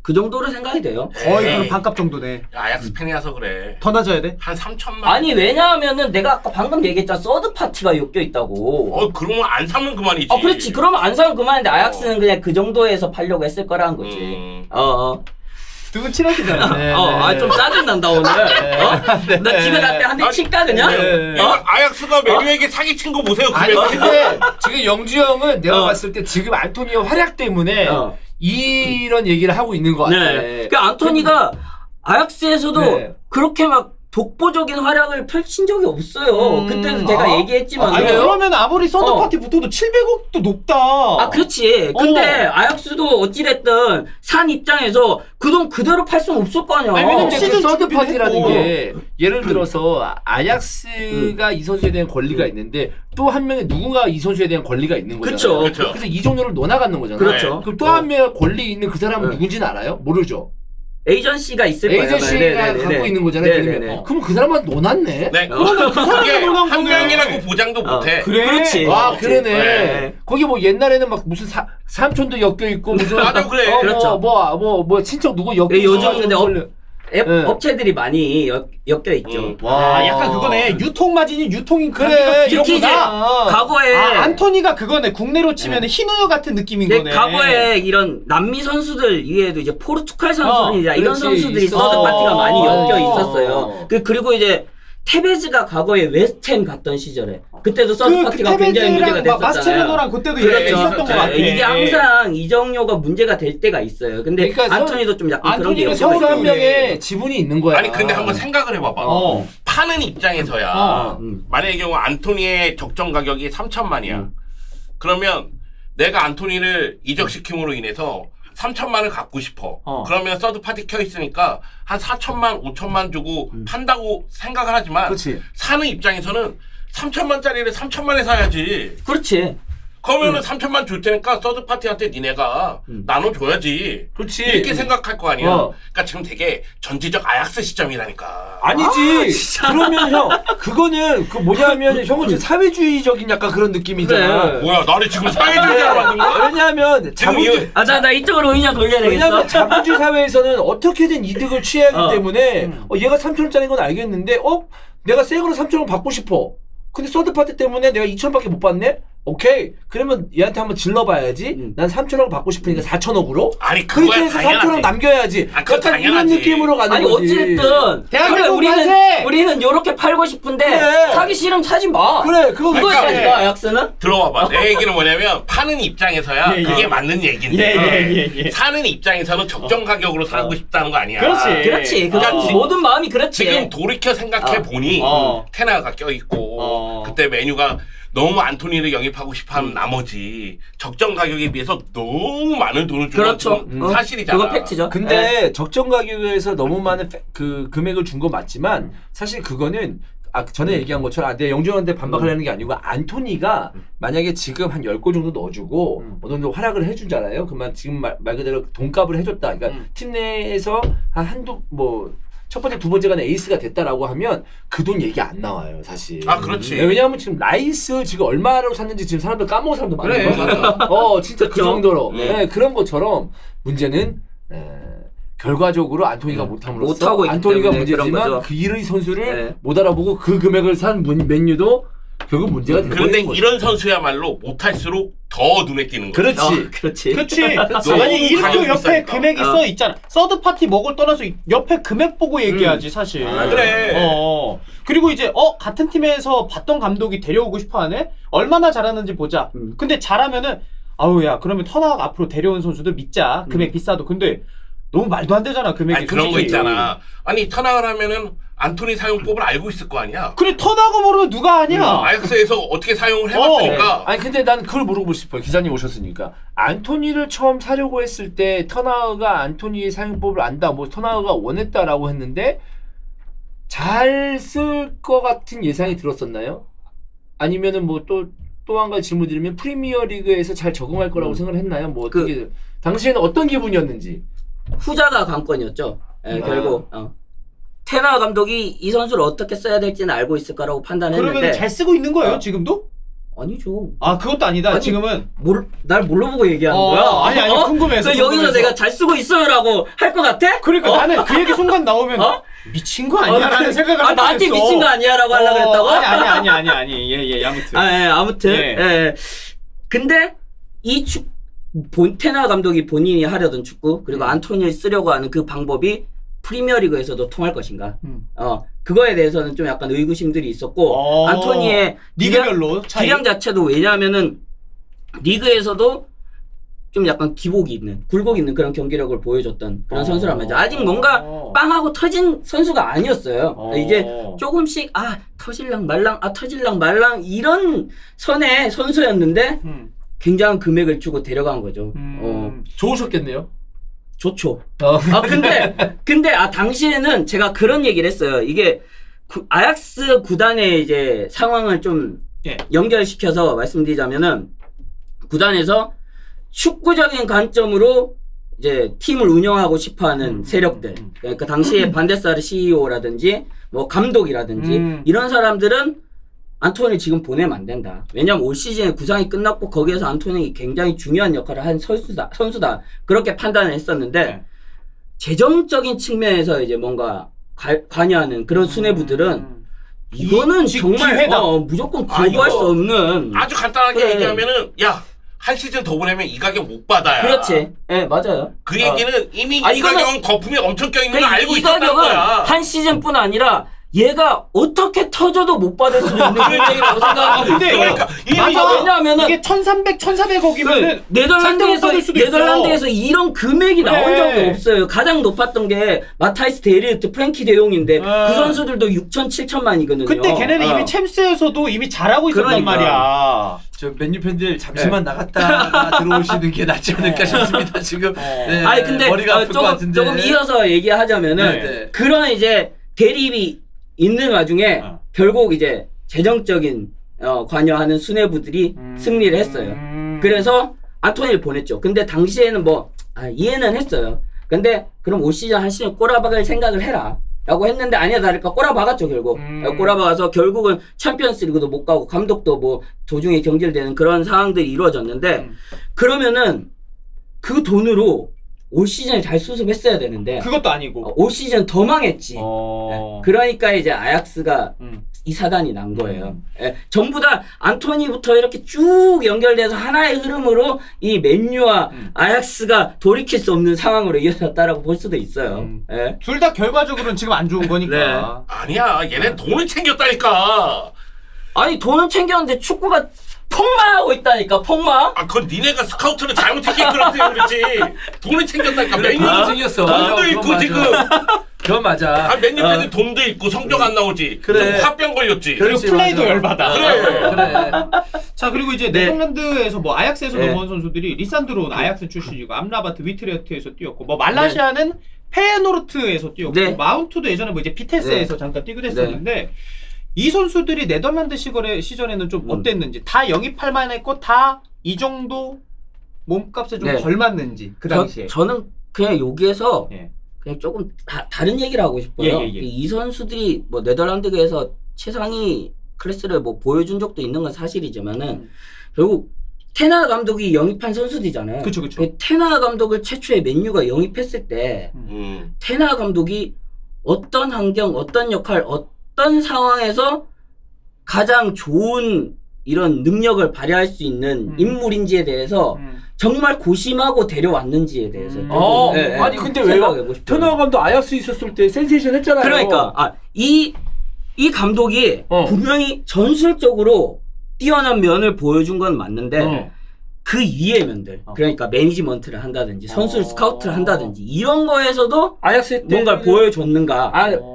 S1: 그 정도로 생각이 돼요.
S3: 거의
S4: 에이.
S3: 그럼 반값 정도네.
S4: 아약스 팬이라서 그래.
S3: 더 낮아야 돼?
S4: 한 3천만.
S1: 아니 왜냐하면은 내가 아까 방금 얘기했잖아. 서드 파티가 엮여 있다고.
S4: 그러면 안 사면 그만이지.
S1: 그렇지. 그러면 안 사면 그만인데 아약스는 그냥 그 정도에서 팔려고 했을 거라는 거지.
S3: 두 분 친하시잖아요.
S1: 좀 짜증난다 오늘. 나 집에 갈 때 한 대 칠까 그냥?
S4: 아약스가 맨유에게 사기친 거 보세요.
S2: 아니
S4: 금액.
S2: 근데 지금 영주 형은 내가 봤을 때 지금 안토니의 활약 때문에 이런 얘기를 하고 있는 것 같아.
S1: 네. 그 안토니가 아약스에서도
S2: 네.
S1: 그렇게 막 독보적인 활약을 펼친 적이 없어요. 그때도 제가 얘기했지만.
S3: 아니
S2: 그래요?
S3: 그러면 아무리 서드 파티 붙어도 700억도 높다.
S1: 그렇지. 근데 아약스도 어찌됐든 산 입장에서 그 돈 그대로 팔 수는 없을 거 아니야.
S3: 아니, 왜냐면
S2: 근데
S3: 시즌
S2: 그 서드
S3: 준비도
S2: 파티라는
S3: 했고.
S2: 게 예를 들어서 아약스가 이 선수에 대한 권리가 있는데 또 한 명의 누군가 이 선수에 대한 권리가 있는 거잖아요.
S1: 그쵸.
S4: 그쵸.
S2: 그래서 이 종류를 논아가는 거잖아요.
S1: 그렇죠.
S2: 그럼 또 한 명의 권리 있는 그 사람은 누군지는 알아요? 모르죠.
S1: 에이전시가 있을 거예요.
S2: 에이전시가 갖고 있는 거잖아요.
S1: 네네네.
S2: 그럼 그 사람한테 논았네.
S4: 네.
S3: 사람이
S4: 그게
S3: 논한
S4: 한
S3: 거네.
S4: 명이라고 보장도 못해.
S3: 그래.
S1: 그렇지.
S2: 와 그러네.
S4: 네.
S2: 거기 뭐 옛날에는 막 무슨 삼촌도 엮여 있고 무슨
S4: 맞아, 그래.
S1: 그렇죠.
S2: 뭐 친척 누구 엮여 있고.
S1: 요즘 근데
S2: 네.
S1: 업체들이 많이 엮여 있죠.
S3: 와, 약간 그거네. 유통 마진이 유통인
S2: 그래,
S3: 이런
S1: 특히 이제
S3: 거다.
S1: 과거에
S3: 안토니가 그거네. 국내로 치면 흰우유 같은 느낌인 거네.
S1: 과거에 이런 남미 선수들 이외에도 이제 포르투갈 선수들이나 이런
S2: 그렇지,
S1: 선수들이
S2: 있어.
S1: 서드 파티가 많이 엮여 있었어요.
S2: 어.
S1: 그리고 이제 테베즈가 과거에 웨스트햄 갔던 시절에 그때도 서드 파티가 굉장히 문제가 됐었잖아요.
S3: 마스체르노랑 그때도
S1: 그렇죠.
S3: 있었던 것 같아.
S1: 이게 항상 이정료가 문제가 될 때가 있어요. 근데
S2: 그러니까
S1: 안토니도 좀 약간 그런 게
S3: 안토니는
S1: 엮여
S2: 서울 한
S1: 있어요.
S2: 명의 지분이 있는 거야.
S4: 아니 근데 한번 생각을 해봐봐.
S3: 어.
S4: 사는 입장에서야 만약에 경우 안토니의 적정 가격이 3천만이야. 그러면 내가 안토니를 이적시킴으로 인해서 3천만을 갖고 싶어. 그러면 서드파티 켜있으니까 한 4천만, 5천만 주고 판다고 생각을 하지만
S2: 그렇지.
S4: 사는 입장에서는 3천만짜리를 3천만에 사야지.
S1: 그렇지.
S4: 그러면은 3천만 줄 테니까 서드파티한테 니네가 나눠줘야지.
S2: 그렇지.
S4: 이렇게 생각할 거 아니야. 그러니까 지금 되게 전지적 아약스 시점이라니까.
S2: 아니지. 그러면 형 그거는 그 뭐냐면 형은 지금 사회주의적인 약간 그런 느낌이잖아.
S1: 그래.
S4: 뭐야 나를 지금 사회주의자로 만든 거야?
S2: 왜냐하면
S4: 지금
S2: 자본주의
S1: 나 이쪽으로 의냐 돌려야 되겠어.
S2: 왜냐면 자본주의 사회에서는 어떻게든 이득을 취하기 때문에 얘가 3천원짜리인 건 알겠는데 내가 새 거로 3천원 받고 싶어. 근데 서드파티 때문에 내가 2천원밖에 못 받네? 오케이. 그러면 얘한테 한번 질러봐야지. 난 3천원 받고 싶으니까 4천억으로?
S4: 아니
S2: 그렇게
S4: 그거야
S2: 해서
S4: 당연하지.
S2: 3천원 남겨야지.
S4: 그건
S2: 약간 이런
S4: 당연하지.
S2: 느낌으로 가는
S1: 아니
S2: 거지.
S1: 어찌됐든
S3: 대한민국
S1: 그래,
S3: 만세!
S1: 우리는 요렇게 팔고 싶은데
S2: 그래.
S1: 사기 싫으면 사지 마.
S2: 그래 그거
S4: 그러니까
S1: 그거니까 아약스는
S4: 들어와봐. 내 얘기는 뭐냐면 파는 입장에서야 그게 맞는 얘기인데
S3: 예.
S4: 사는 입장에서는 적정 가격으로 사고 싶다는 거 아니야.
S1: 그렇지.
S4: 그러니까 지-
S1: 모든 마음이 그렇지.
S4: 지금 돌이켜 생각해 보니 테나가 껴있고 그때 메뉴가 너무 안토니를 영입하고 싶어하는 나머지 적정 가격에 비해서 너무 많은 돈을 준
S1: 그렇죠.
S4: 건 사실이잖아.
S1: 그건 팩트죠.
S2: 근데 적정 가격에서 너무 많은 그 금액을 준 건 맞지만 사실 그거는 전에 얘기한 것처럼 내가 영준한테 반박하려는 게 아니고 안토니가 만약에 지금 한 10골 정도 넣어주고 어느 정도 활약을 해주잖아요. 그러면 지금 말 그대로 돈값을 해줬다. 그러니까 팀 내에서 한두 첫 번째, 두 번째 간에 에이스가 됐다라고 하면 그 돈 얘기 안 나와요, 사실.
S4: 아, 그렇지.
S2: 왜냐하면 지금 라이스 지금 얼마로 샀는지 지금 사람들 까먹은 사람도
S3: 그래.
S2: 많아요. 진짜 그
S1: 그쵸?
S2: 정도로.
S1: 네.
S2: 네, 그런 것처럼 문제는 결과적으로 안토니가 못함으로써
S1: 못하고 있기
S2: 안토니가
S1: 때문에 그런
S2: 문제지만
S1: 거죠.
S2: 그 이의 선수를
S1: 네.
S2: 못 알아보고 그 금액을 산 맨유도 결국 문제가 되고
S4: 그런데
S2: 있는 거죠.
S4: 이런 선수야말로 못할수록 더 눈에 띄는 거야.
S2: 그렇지.
S1: 그렇지.
S3: 그치.
S4: 너무
S3: 아니 이렇게
S4: 가격이
S3: 옆에
S4: 비싸니까.
S3: 금액이 써 있잖아. 서드 파티 먹을 떠나서 옆에 금액 보고 얘기하지 사실.
S4: 그래.
S3: 그리고 이제 같은 팀에서 봤던 감독이 데려오고 싶어하네. 얼마나 잘하는지 보자. 근데 잘하면은 아우야 그러면 터낙 앞으로 데려온 선수들 믿자. 금액 비싸도. 근데 너무 말도 안 되잖아 금액이.
S4: 아니 그런 거
S3: 솔직히.
S4: 있잖아. 아니 터낙을 하면은 안토니 사용법을 알고 있을 거 아니야.
S3: 그래 터낙을 모르면 누가 아냐.
S4: 아약스에서 어떻게 사용을 해봤으니까.
S2: 아니 근데 난 그걸 물어보고 싶어요. 기자님 오셨으니까. 안토니를 처음 사려고 했을 때 터나우가 안토니의 사용법을 안다. 터나우가 원했다라고 했는데 잘 쓸 것 같은 예상이 들었었나요? 아니면은 또 한 가지 질문 드리면 프리미어 리그에서 잘 적응할 거라고 생각을 했나요? 어떻게 당시에는 어떤 기분이었는지.
S1: 후자가 관건이었죠. 결국 테나 감독이 이 선수를 어떻게 써야 될지는 알고 있을 거라고 판단했는데
S3: 그러면 잘 쓰고 있는 거예요 지금도?
S1: 아니죠.
S3: 아 그것도 아니다.
S1: 아니,
S3: 지금은
S1: 날 뭘로 보고 얘기하는 거야?
S3: 아니 궁금해서.
S1: 여기서
S3: 궁금해서.
S1: 내가 잘 쓰고 있어요라고 할 것 같아?
S3: 그러니까 나는 그 얘기 순간 나오면 미친 거 아니야? 라는 생각을 하고
S1: 나한테
S3: 있어.
S1: 미친 거 아니야라고 하려고 그랬다고?
S3: 아니. 예, 아무튼.
S1: 아무튼.
S3: 예.
S1: 예. 근데 이 테나 감독이 본인이 하려던 축구 그리고 안토니를 쓰려고 하는 그 방법이 프리미어리그에서도 통할 것인가? 그거에 대해서는 좀 약간 의구심들이 있었고 안토니의
S3: 리그별로 차이.
S1: 기량 자체도 왜냐하면은 리그에서도 좀 약간 기복이 있는 굴곡 있는 그런 경기력을 보여줬던 그런 선수란 말이죠. 아직 뭔가 빵하고 터진 선수가 아니었어요. 이제 조금씩 터질랑 말랑 이런 선의 선수였는데 굉장한 금액을 주고 데려간 거죠.
S2: 좋으셨겠네요.
S1: 좋죠. 근데 당시에는 제가 그런 얘기를 했어요. 이게 아약스 구단의 이제 상황을 좀 연결시켜서 말씀드리자면은 구단에서 축구적인 관점으로 이제 팀을 운영하고 싶어하는 세력들, 그러니까 당시에 반데사르 CEO라든지 감독이라든지 이런 사람들은 안토니 지금 보내면 안 된다. 왜냐면 올 시즌에 구상이 끝났고 거기에서 안토니 굉장히 중요한 역할을 한 선수다. 그렇게 판단을 했었는데 재정적인 측면에서 이제 뭔가 관여하는 그런 수뇌부들은 이거는 정말 무조건 거부할 수 없는
S4: 아주 간단하게 얘기하면은 한 시즌 더 보내면 이 가격 못 받아야.
S1: 그렇지. 예, 맞아요.
S4: 그 얘기는 이미 이
S1: 이거는
S4: 가격은 거품이 엄청 껴있는 걸 알고
S1: 이
S4: 있었다는
S1: 가격은
S4: 거야.
S1: 한 시즌뿐 아니라 얘가 어떻게 터져도 못 받을 수 있는 금액이라고 생각하고 있어요.
S4: 그러니까
S3: 맞아.
S1: 왜냐하면은
S3: 이게 1,300, 1,400억이면은
S1: 네덜란드에서 이런 금액이 나온
S3: 그래.
S1: 적이 없어요. 가장 높았던 게 마타이스 데리트, 프랭키 데용인데 그 선수들도 6천, 7천만이거든요.
S3: 그때 걔네는 이미 챔스에서도 이미 잘하고 있었단
S1: 그러니까.
S3: 말이야.
S2: 저 맨유 팬들 잠시만 나갔다가 들어오시는 게 낫지 않을까 싶습니다. 지금 네,
S1: 아니 근데
S2: 머리가 아플 것 같은데.
S1: 조금 이어서 얘기하자면은
S2: 네.
S1: 그런 이제 대립이 있는 와중에 결국 이제 재정적인 관여하는 수뇌부들이 승리를 했어요. 그래서 안토니를 보냈죠. 근데 당시에는 뭐 이해는 했어요. 근데 그럼 올 시즌 한 시즌 꼬라박을 생각을 해라 라고 했는데 아니야 다를까 꼬라박았죠 결국. 꼬라박아서 결국은 챔피언스리그도 못 가고 감독도 뭐 도중에 경질되는 그런 상황들이 이루어졌는데 그러면은 그 돈으로 올 시즌에 잘 수습했어야 되는데
S3: 그것도 아니고.
S1: 올 시즌 더 망했지. 네. 그러니까 이제 아약스가 이 사단이 난 거예요. 예, 전부 다 안토니부터 이렇게 쭉 연결돼서 하나의 흐름으로 이 맨유와 아약스가 돌이킬 수 없는 상황으로 이어졌다라고 볼 수도 있어요. 예.
S3: 둘 다 결과적으로는 지금 안 좋은 거니까.
S1: 네.
S4: 아니야 얘네 돈을 챙겼다니까.
S1: 아니 돈은 챙겼는데 축구가 폭망하고 있다니까 폭망.
S4: 그건 니네가 스카우트를 잘못했기 그렇지. 돈을 챙겼다니까.
S2: 그래,
S4: 맨유
S2: 돈은 챙겼어.
S4: 돈도
S2: 그건
S4: 있고
S2: 맞아.
S4: 지금.
S2: 그건 맞아.
S4: 맨유 팬들 돈도 있고 성적 안 나오지.
S2: 그래.
S4: 좀 화병 걸렸지.
S3: 그리고
S2: 그렇지,
S3: 플레이도
S2: 맞아.
S3: 열받아.
S2: 그래.
S3: 자 그리고 이제
S1: 네.
S3: 네덜란드에서 뭐 아약스에서
S1: 네.
S3: 넘어온 선수들이 리산드로는 아약스 출신이고 암라바트 위트레흐트에서 뛰었고 뭐 말라시아는 페에노르트에서 뛰었고
S1: 네.
S3: 마운트도 예전에 뭐 이제 피테스에서 잠깐 뛰기도 했었는데 이 선수들이 네덜란드 시절에는 좀 어땠는지 다 영입할 만했고 다 이 정도 몸값에 좀
S1: 네.
S3: 걸맞는지 그 당시에.
S1: 저는 그냥 여기에서
S3: 예.
S1: 그냥 조금 다른 얘기를 하고 싶어요.
S3: 예.
S1: 이 선수들이 뭐 네덜란드에서 최상위 클래스를 뭐 보여준 적도 있는 건 사실이지만은 결국 테나 감독이 영입한 선수들이잖아요.
S3: 그쵸.
S1: 테나 감독을 최초에 맨유가 영입했을 때 테나 감독이 어떤 환경, 어떤 역할, 어떤 상황에서 가장 좋은 이런 능력을 발휘할 수 있는 인물인지에 대해서 정말 고심하고 데려왔는지에 대해서
S2: 아니 근데 왜요? 테너 감독 아약스 있었을 때 센세이션 했잖아요.
S1: 그러니까 이 감독이 분명히 전술적으로 뛰어난 면을 보여준 건 맞는데 그 위의 면들 그러니까 매니지먼트를 한다든지 선수 스카우트를 한다든지 이런 거에서도
S2: 아약스 때
S1: 뭔가 보여줬는가.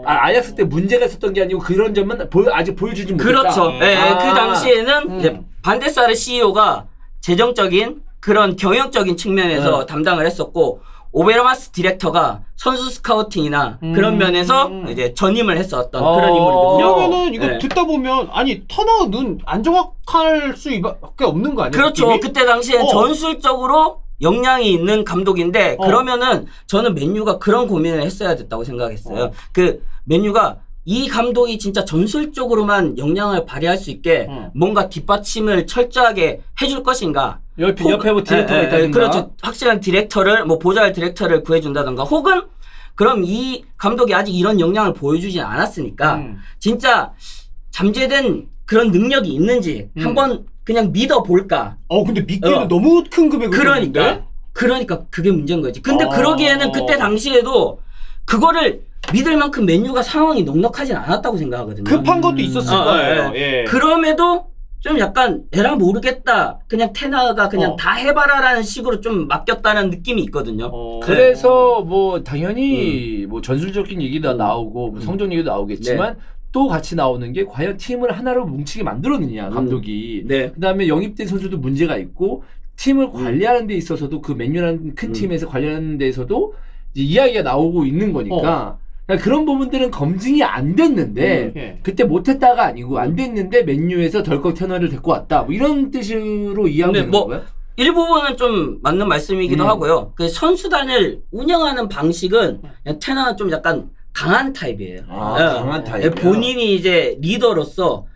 S2: 아약스 때 문제가 있었던 게 아니고 그런 점은 아직 보여주지 못했다.
S1: 그렇죠. 그 당시에는 이제 반데사르 CEO가 재정적인 그런 경영적인 측면에서 담당을 했었고 오베르마스 디렉터가 선수 스카우팅이나 그런 면에서 이제 전임을 했었던 그런 인물이거든요.
S3: 그러면은 이거 듣다 보면 아니 터너 눈 안 정확할 수밖에 없는 거 아니에요?
S1: 그렇죠.
S3: 느낌이?
S1: 그때 당시엔 전술적으로 역량이 있는 감독인데 그러면은 저는 맨유가 그런 고민을 했어야 됐다고 생각했어요. 그 맨유가 이 감독이 진짜 전술적으로만 역량을 발휘할 수 있게 뭔가 뒷받침을 철저하게 해줄 것인가.
S2: 옆에 뭐 디렉터가 있다든가.
S1: 그렇죠. 확실한 디렉터를 뭐 보좌할 디렉터를 구해준다든가 혹은 그럼 이 감독이 아직 이런 역량을 보여주진 않았으니까 진짜 잠재된 그런 능력이 있는지 한번 그냥 믿어볼까.
S3: 근데 믿기는 너무 큰 금액을
S1: 그러니까 그게 문제인 거지. 근데 그러기에는 그때 당시에도 그거를 믿을 만큼 맨유가 상황이 넉넉하진 않았다고 생각하거든요.
S3: 급한 것도 있었을 거예요.
S1: 예. 그럼에도 좀 약간 에라 모르겠다. 그냥 테나가 그냥 다 해봐라라는 식으로 좀 맡겼다는 느낌이 있거든요.
S2: 그래서 뭐 당연히 뭐 전술적인 얘기도 나오고 뭐 성적 얘기도 나오겠지만 또 같이 나오는 게 과연 팀을 하나로 뭉치게 만들었느냐 감독이. 그다음에 영입된 선수도 문제가 있고 팀을 관리하는 데 있어서도 그 맨유라는 큰 팀에서 관리하는 데에서도 이제 이야기가 나오고 있는 거니까 그러니까 그런 부분들은 검증이 안 됐는데 그때 못했다가 아니고 안 됐는데 맨유에서 덜컥 테너를 데리고 왔다 뭐 이런 뜻으로 이해하면 되는 건가요?
S1: 일부분은 좀 맞는 말씀이기도 하고요. 그 선수단을 운영하는 방식은 테너는 좀 약간 강한 타입이에요.
S2: 강한 타입.
S1: 본인이 이제 리더로서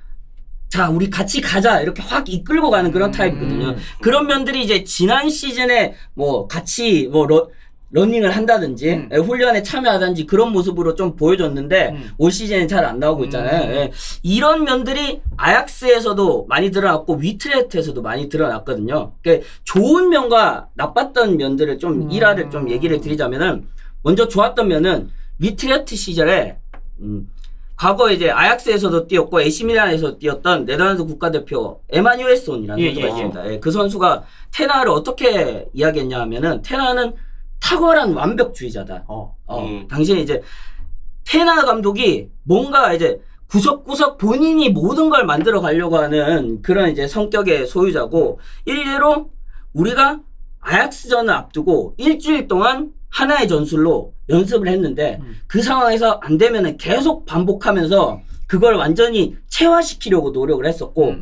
S1: 자 우리 같이 가자 이렇게 확 이끌고 가는 그런 타입이거든요. 그런 면들이 이제 지난 시즌에 뭐 같이 뭐 러닝을 한다든지 훈련에 참여하든지 그런 모습으로 좀 보여줬는데 올 시즌에 잘 안 나오고 있잖아요. 이런 면들이 아약스에서도 많이 드러났고 위트레트에서도 많이 드러났거든요. 그러니까 좋은 면과 나빴던 면들을 좀 일화를 좀 얘기를 드리자면은 먼저 좋았던 면은 위트레트 시절에 과거 이제 아약스에서도 뛰었고 AC 밀란에서 뛰었던 네덜란드 국가대표 에마뉴엘손이라는 선수가 있습니다. 예, 그 선수가 테나를 어떻게 이야기했냐 하면은 테나는 탁월한 완벽주의자다. 당신이 이제 테나 감독이 뭔가 이제 구석구석 본인이 모든 걸 만들어 가려고 하는 그런 이제 성격의 소유자고, 일례로 우리가 아약스전을 앞두고 일주일 동안 하나의 전술로 연습을 했는데 그 상황에서 안 되면은 계속 반복하면서 그걸 완전히 체화시키려고 노력을 했었고,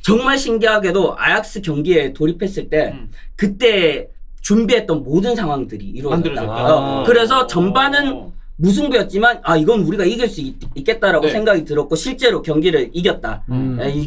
S1: 정말 신기하게도 아약스 경기에 돌입했을 때 그때 준비했던 모든 상황들이 이루어졌다. 그래서 전반은 무승부였지만 이건 우리가 이길 수 있겠다라고 생각이 들었고 실제로 경기를 이겼다.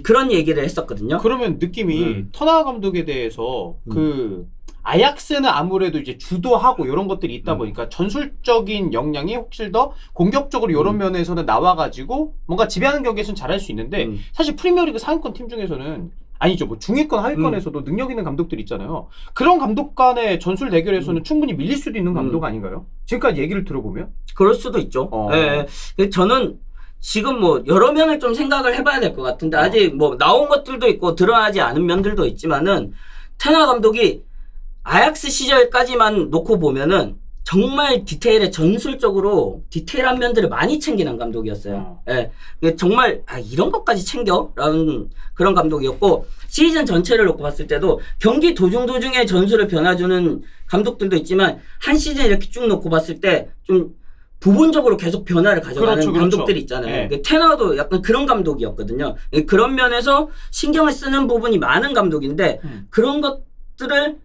S1: 그런 얘기를 했었거든요.
S3: 그러면 느낌이 터나 감독에 대해서 그 아약스는 아무래도 이제 주도하고 이런 것들이 있다 보니까 전술적인 역량이 혹시 더 공격적으로 이런 면에서는 나와가지고 뭔가 지배하는 경기에서는 잘할 수 있는데 사실 프리미어리그 상위권 팀 중에서는 아니죠. 뭐 중위권, 하위권에서도 능력 있는 감독들 있잖아요. 그런 감독 간의 전술 대결에서는 충분히 밀릴 수도 있는 감독 아닌가요? 지금까지 얘기를 들어보면?
S1: 그럴 수도 있죠. 네. 저는 지금 뭐 여러 면을 좀 생각을 해봐야 될 것 같은데 아직 뭐 나온 것들도 있고 드러나지 않은 면들도 있지만은 테나 감독이 아약스 시절까지만 놓고 보면은 정말 디테일에 전술적으로 디테일한 면들을 많이 챙기는 감독이었어요. 예. 정말 이런 것까지 챙겨? 라는 그런 감독이었고, 시즌 전체를 놓고 봤을 때도 경기 도중에 전술을 변화주는 감독들도 있지만 한 시즌 이렇게 쭉 놓고 봤을 때 좀 부분적으로 계속 변화를 가져가는 감독들이 있잖아요. 테나도 약간 그런 감독이었거든요. 그런 면에서 신경을 쓰는 부분이 많은 감독인데 그런 것들을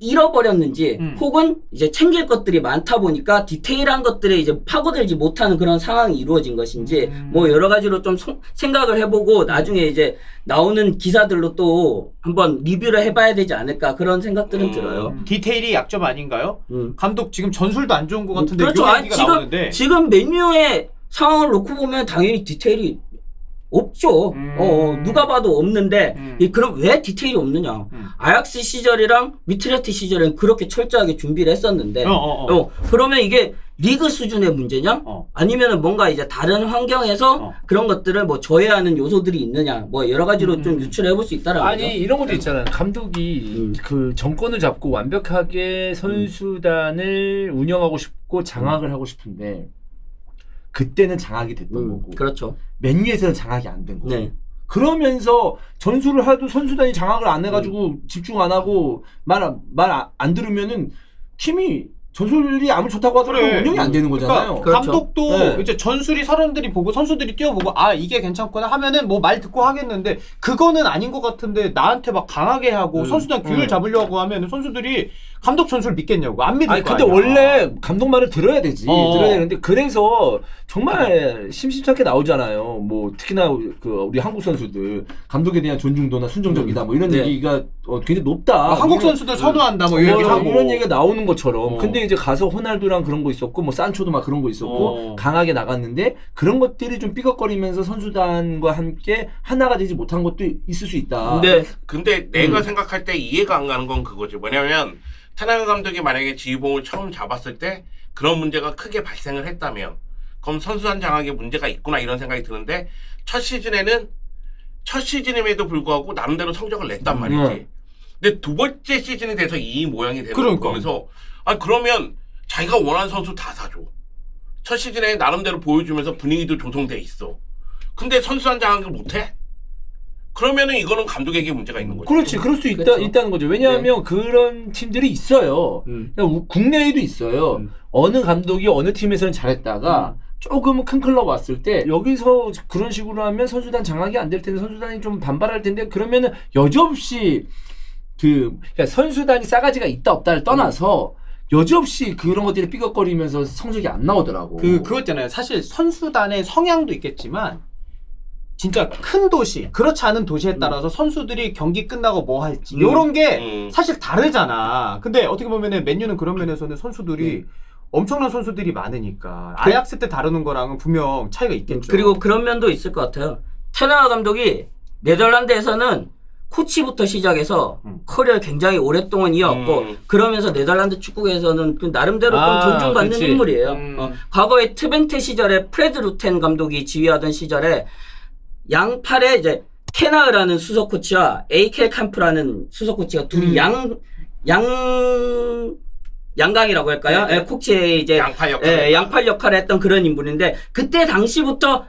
S1: 잃어버렸는지 혹은 이제 챙길 것들이 많다 보니까 디테일한 것들에 이제 파고들지 못하는 그런 상황이 이루어진 것인지 뭐 여러 가지로 좀 생각을 해보고 나중에 이제 나오는 기사들로 또 한번 리뷰를 해봐야 되지 않을까 그런 생각들은 들어요.
S3: 디테일이 약점 아닌가요? 감독 지금 전술도 안 좋은 것 같은데
S1: 그렇죠. 지금 맨유의 상황을 놓고 보면 당연히 디테일이 없죠. 누가 봐도 없는데 그럼 왜 디테일이 없느냐? 아약스 시절이랑 위트레티 시절엔 그렇게 철저하게 준비를 했었는데 그러면 이게 리그 수준의 문제냐? 아니면은 뭔가 이제 다른 환경에서 그런 것들을 뭐 저해하는 요소들이 있느냐? 뭐 여러 가지로 좀 유출해 볼 수 있다라는 거죠.
S2: 아니 이런 것도 있잖아요. 감독이 그 정권을 잡고 완벽하게 선수단을 운영하고 싶고 장악을 하고 싶은데 그때는 장악이 됐던 거고.
S1: 그렇죠.
S2: 맨유에서는 장악이 안 된 거고.
S1: 네.
S2: 그러면서 전술을 해도 선수단이 장악을 안 해가지고 집중 안 하고 말 안 들으면은 팀이 전술이 아무리 좋다고 하더라도 운영이 안 되는 거잖아요.
S3: 그러니까 감독도 이제 전술이 사람들이 보고 선수들이 뛰어보고 이게 괜찮구나 하면은 뭐 말 듣고 하겠는데 그거는 아닌 것 같은데 나한테 막 강하게 하고 선수단 균을 잡으려고 하면은 선수들이 감독 전술 믿겠냐고 안 믿을 거 아니야.
S2: 근데 원래 감독 말을 들어야 되지. 들어야 되는데 그래서 정말 심심찮게 나오잖아요. 뭐 특히나 우리 한국 선수들 감독에 대한 존중도나 순종적이다 뭐 이런 얘기가 굉장히 높다.
S3: 한국 선수들 선호한다 뭐
S2: 이런 얘기가 나오는 것처럼. 근데 이제 가서 호날두랑 그런 거 있었고 뭐 산초도 막 그런 거 있었고 강하게 나갔는데 그런 것들이 좀 삐걱거리면서 선수단과 함께 하나가 되지 못한 것도 있을 수 있다.
S4: 근데 내가 생각할 때 이해가 안 가는 건 그거지. 뭐냐면 테나 감독이 만약에 지휘봉을 처음 잡았을 때 그런 문제가 크게 발생을 했다면 그럼 선수단 장악에 문제가 있구나 이런 생각이 드는데 첫 시즌임에도 불구하고 나름대로 성적을 냈단 말이지. 근데 두 번째 시즌이 돼서 이 모양이 되는 거 보면서 그러면 자기가 원하는 선수 다 사줘. 첫 시즌에 나름대로 보여주면서 분위기도 조성돼 있어. 근데 선수단 장악을 못해? 그러면은 이거는 감독에게 문제가 있는 거죠.
S2: 그렇지, 그럴 수 있다는 거죠. 왜냐하면 그런 팀들이 있어요. 국내에도 있어요. 어느 감독이 어느 팀에서는 잘했다가 조금 큰 클럽 왔을 때 여기서 그런 식으로 하면 선수단 장악이 안 될 텐데 선수단이 좀 반발할 텐데 그러면은 여지없이 그러니까 선수단이 싸가지가 있다 없다를 떠나서 여지없이 그런 것들이 삐걱거리면서 성적이 안 나오더라고.
S3: 그거 있잖아요. 사실 선수단의 성향도 있겠지만 진짜 큰 도시, 그렇지 않은 도시에 따라서 선수들이 경기 끝나고 뭐 할지 이런 게 사실 다르잖아. 근데 어떻게 보면은 맨유는 그런 면에서는 선수들이 엄청난 선수들이 많으니까 아약스 때 다루는 거랑은 분명 차이가 있겠죠.
S1: 그리고 그런 면도 있을 것 같아요. 테나 감독이 네덜란드에서는 코치부터 시작해서 커리어 굉장히 오랫동안 이어왔고 그러면서 네덜란드 축구에서는 그 나름대로 좀 존중받는
S2: 그치.
S1: 인물이에요. 과거에 트벤테 시절에 프레드 루텐 감독이 지휘하던 시절에 양팔에 이제 테나흐라는 수석 코치와 에이켈 캄프라는 수석 코치가 둘이 양강이라고 할까요?
S3: 네.
S1: 예, 코치의 이제
S4: 양팔 역할.
S1: 예, 양팔 역할을 했던 그런 인물인데 그때 당시부터